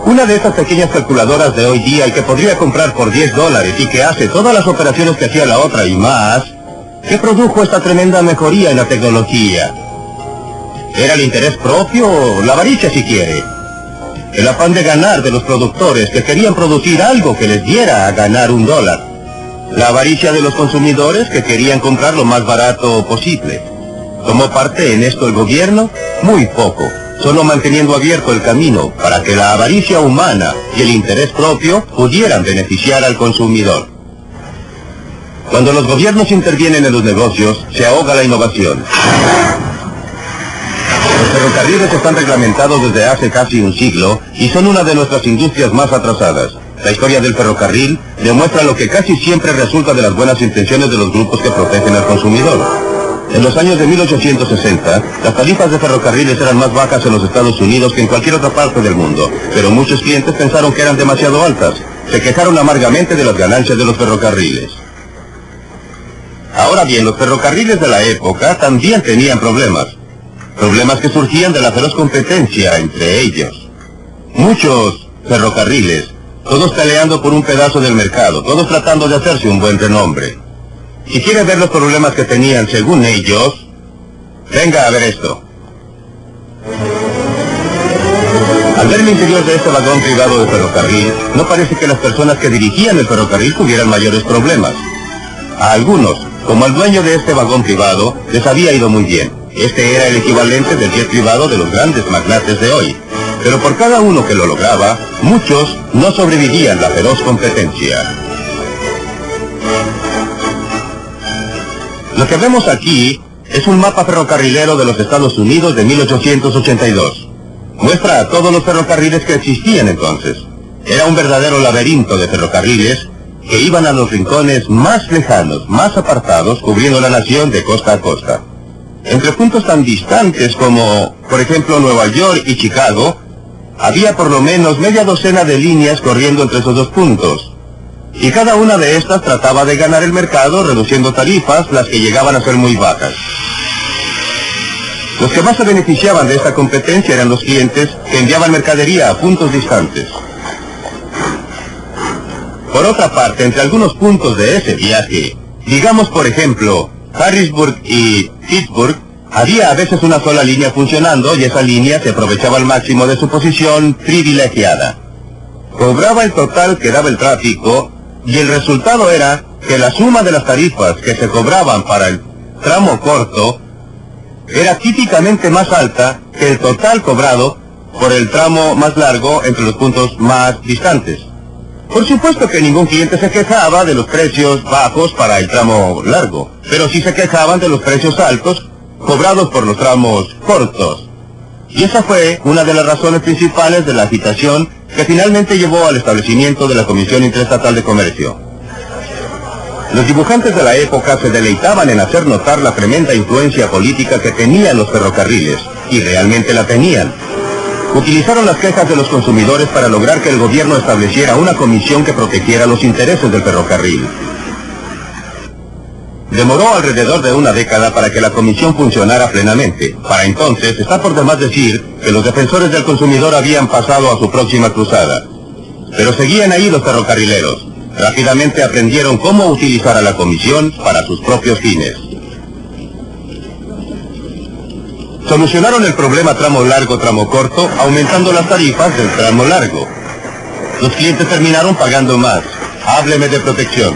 Una de esas pequeñas calculadoras de hoy día y que podría comprar por $10 y que hace todas las operaciones que hacía la otra y más, que produjo esta tremenda mejoría en la tecnología. ¿Era el interés propio o la avaricia si quiere? El afán de ganar de los productores que querían producir algo que les diera a ganar $1. La avaricia de los consumidores que querían comprar lo más barato posible. ¿Tomó parte en esto el gobierno? Muy poco, solo manteniendo abierto el camino para que la avaricia humana y el interés propio pudieran beneficiar al consumidor. Cuando los gobiernos intervienen en los negocios, se ahoga la innovación. ferrocarriles están reglamentados desde hace casi un siglo y son una de nuestras industrias más atrasadas. La historia del ferrocarril demuestra lo que casi siempre resulta de las buenas intenciones de los grupos que protegen al consumidor. En los años de 1860, las tarifas de ferrocarriles eran más bajas en los Estados Unidos que en cualquier otra parte del mundo, pero muchos clientes pensaron que eran demasiado altas. Se quejaron amargamente de las ganancias de los ferrocarriles. Ahora bien, los ferrocarriles de la época también tenían problemas. Problemas que surgían de la feroz competencia entre ellos. Muchos ferrocarriles, todos peleando por un pedazo del mercado, todos tratando de hacerse un buen renombre. Si quiere ver los problemas que tenían según ellos, venga a ver esto. Al ver el interior de este vagón privado de ferrocarril, no parece que las personas que dirigían el ferrocarril tuvieran mayores problemas. A algunos, como al dueño de este vagón privado, les había ido muy bien. Este era el equivalente del jet privado de los grandes magnates de hoy. Pero por cada uno que lo lograba, muchos no sobrevivían la feroz competencia. Lo que vemos aquí es un mapa ferrocarrilero de los Estados Unidos de 1882. Muestra a todos los ferrocarriles que existían entonces. Era un verdadero laberinto de ferrocarriles que iban a los rincones más lejanos, más apartados, cubriendo la nación de costa a costa. Entre puntos tan distantes como, por ejemplo, Nueva York y Chicago, había por lo menos media docena de líneas corriendo entre esos dos puntos. Y cada una de estas trataba de ganar el mercado reduciendo tarifas, las que llegaban a ser muy bajas. Los que más se beneficiaban de esta competencia eran los clientes que enviaban mercadería a puntos distantes. Por otra parte, entre algunos puntos de ese viaje, digamos por ejemplo, Harrisburg y Pittsburgh, había a veces una sola línea funcionando y esa línea se aprovechaba al máximo de su posición privilegiada. Cobraba el total que daba el tráfico y el resultado era que la suma de las tarifas que se cobraban para el tramo corto era típicamente más alta que el total cobrado por el tramo más largo entre los puntos más distantes. Por supuesto que ningún cliente se quejaba de los precios bajos para el tramo largo, pero sí se quejaban de los precios altos cobrados por los tramos cortos. Y esa fue una de las razones principales de la agitación que finalmente llevó al establecimiento de la Comisión Interestatal de Comercio. Los dibujantes de la época se deleitaban en hacer notar la tremenda influencia política que tenían los ferrocarriles, y realmente la tenían. Utilizaron las quejas de los consumidores para lograr que el gobierno estableciera una comisión que protegiera los intereses del ferrocarril. Demoró alrededor de una década para que la comisión funcionara plenamente. Para entonces, está por demás decir que los defensores del consumidor habían pasado a su próxima cruzada. Pero seguían ahí los ferrocarrileros. Rápidamente aprendieron cómo utilizar a la comisión para sus propios fines. Solucionaron el problema tramo largo-tramo corto aumentando las tarifas del tramo largo. Los clientes terminaron pagando más. Hábleme de protección.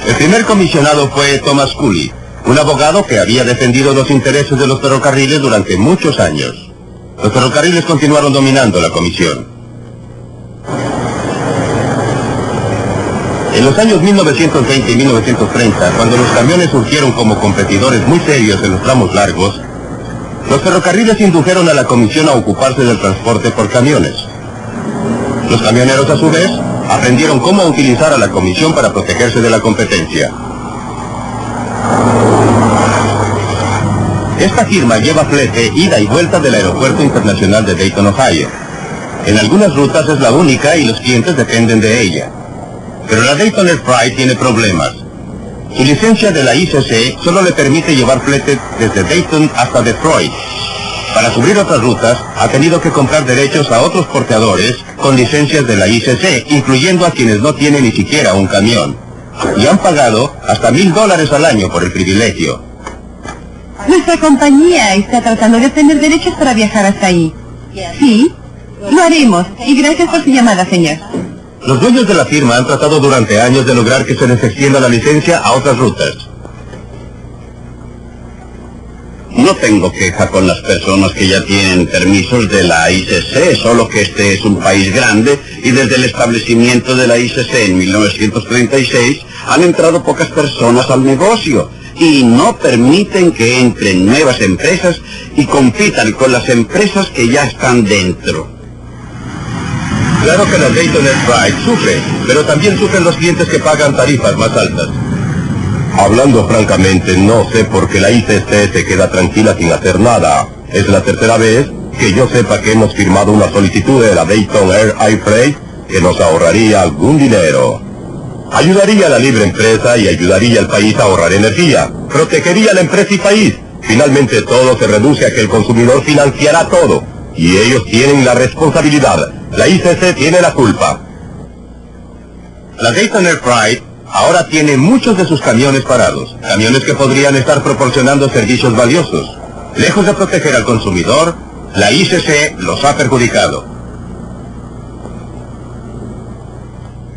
El primer comisionado fue Thomas Cooley, un abogado que había defendido los intereses de los ferrocarriles durante muchos años. Los ferrocarriles continuaron dominando la comisión. En los años 1920 y 1930, cuando los camiones surgieron como competidores muy serios en los tramos largos, los ferrocarriles indujeron a la comisión a ocuparse del transporte por camiones. Los camioneros, a su vez, aprendieron cómo utilizar a la comisión para protegerse de la competencia. Esta firma lleva flete ida y vuelta del Aeropuerto Internacional de Dayton, Ohio. En algunas rutas es la única y los clientes dependen de ella. Pero la Dayton Air Freight tiene problemas. Su licencia de la ICC solo le permite llevar flete desde Dayton hasta Detroit. Para cubrir otras rutas, ha tenido que comprar derechos a otros porteadores con licencias de la ICC, incluyendo a quienes no tienen ni siquiera un camión. Y han pagado hasta $1,000 al año por el privilegio. Nuestra compañía está tratando de obtener derechos para viajar hasta ahí. Sí, lo haremos. Y gracias por su llamada, señor. Los dueños de la firma han tratado durante años de lograr que se les extienda la licencia a otras rutas. No tengo queja con las personas que ya tienen permisos de la ICC, solo que este es un país grande y desde el establecimiento de la ICC en 1936 han entrado pocas personas al negocio y no permiten que entren nuevas empresas y compitan con las empresas que ya están dentro. Claro que la Dayton Air Freight sufre, pero también sufren los clientes que pagan tarifas más altas. Hablando francamente, no sé por qué la ICC se queda tranquila sin hacer nada. Es la tercera vez que yo sepa que hemos firmado una solicitud de la Dayton Air Freight que nos ahorraría algún dinero. Ayudaría a la libre empresa y ayudaría al país a ahorrar energía. Protegería a la empresa y país. Finalmente todo se reduce a que el consumidor financiará todo. Y ellos tienen la responsabilidad. La ICC tiene la culpa. La Dayton Air Freight ahora tiene muchos de sus camiones parados. Camiones que podrían estar proporcionando servicios valiosos. Lejos de proteger al consumidor, la ICC los ha perjudicado.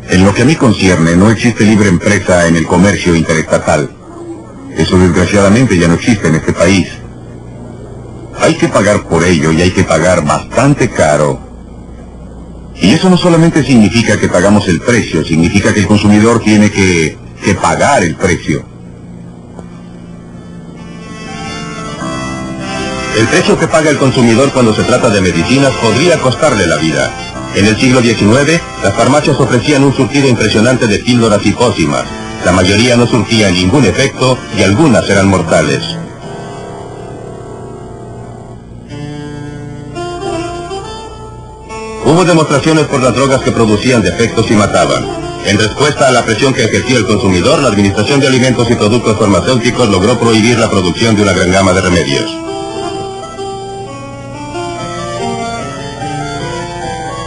En lo que a mí concierne, no existe libre empresa en el comercio interestatal. Eso desgraciadamente ya no existe en este país. Hay que pagar por ello y hay que pagar bastante caro. Y eso no solamente significa que pagamos el precio, significa que el consumidor tiene que pagar el precio. El precio que paga el consumidor cuando se trata de medicinas podría costarle la vida. En el siglo XIX, las farmacias ofrecían un surtido impresionante de píldoras y pócimas. La mayoría no surtían ningún efecto y algunas eran mortales. Hubo demostraciones por las drogas que producían defectos y mataban. En respuesta a la presión que ejercía el consumidor, la Administración de Alimentos y Productos Farmacéuticos logró prohibir la producción de una gran gama de remedios.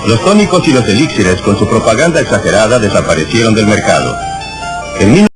Los tónicos y los elixires, con su propaganda exagerada, desaparecieron del mercado. En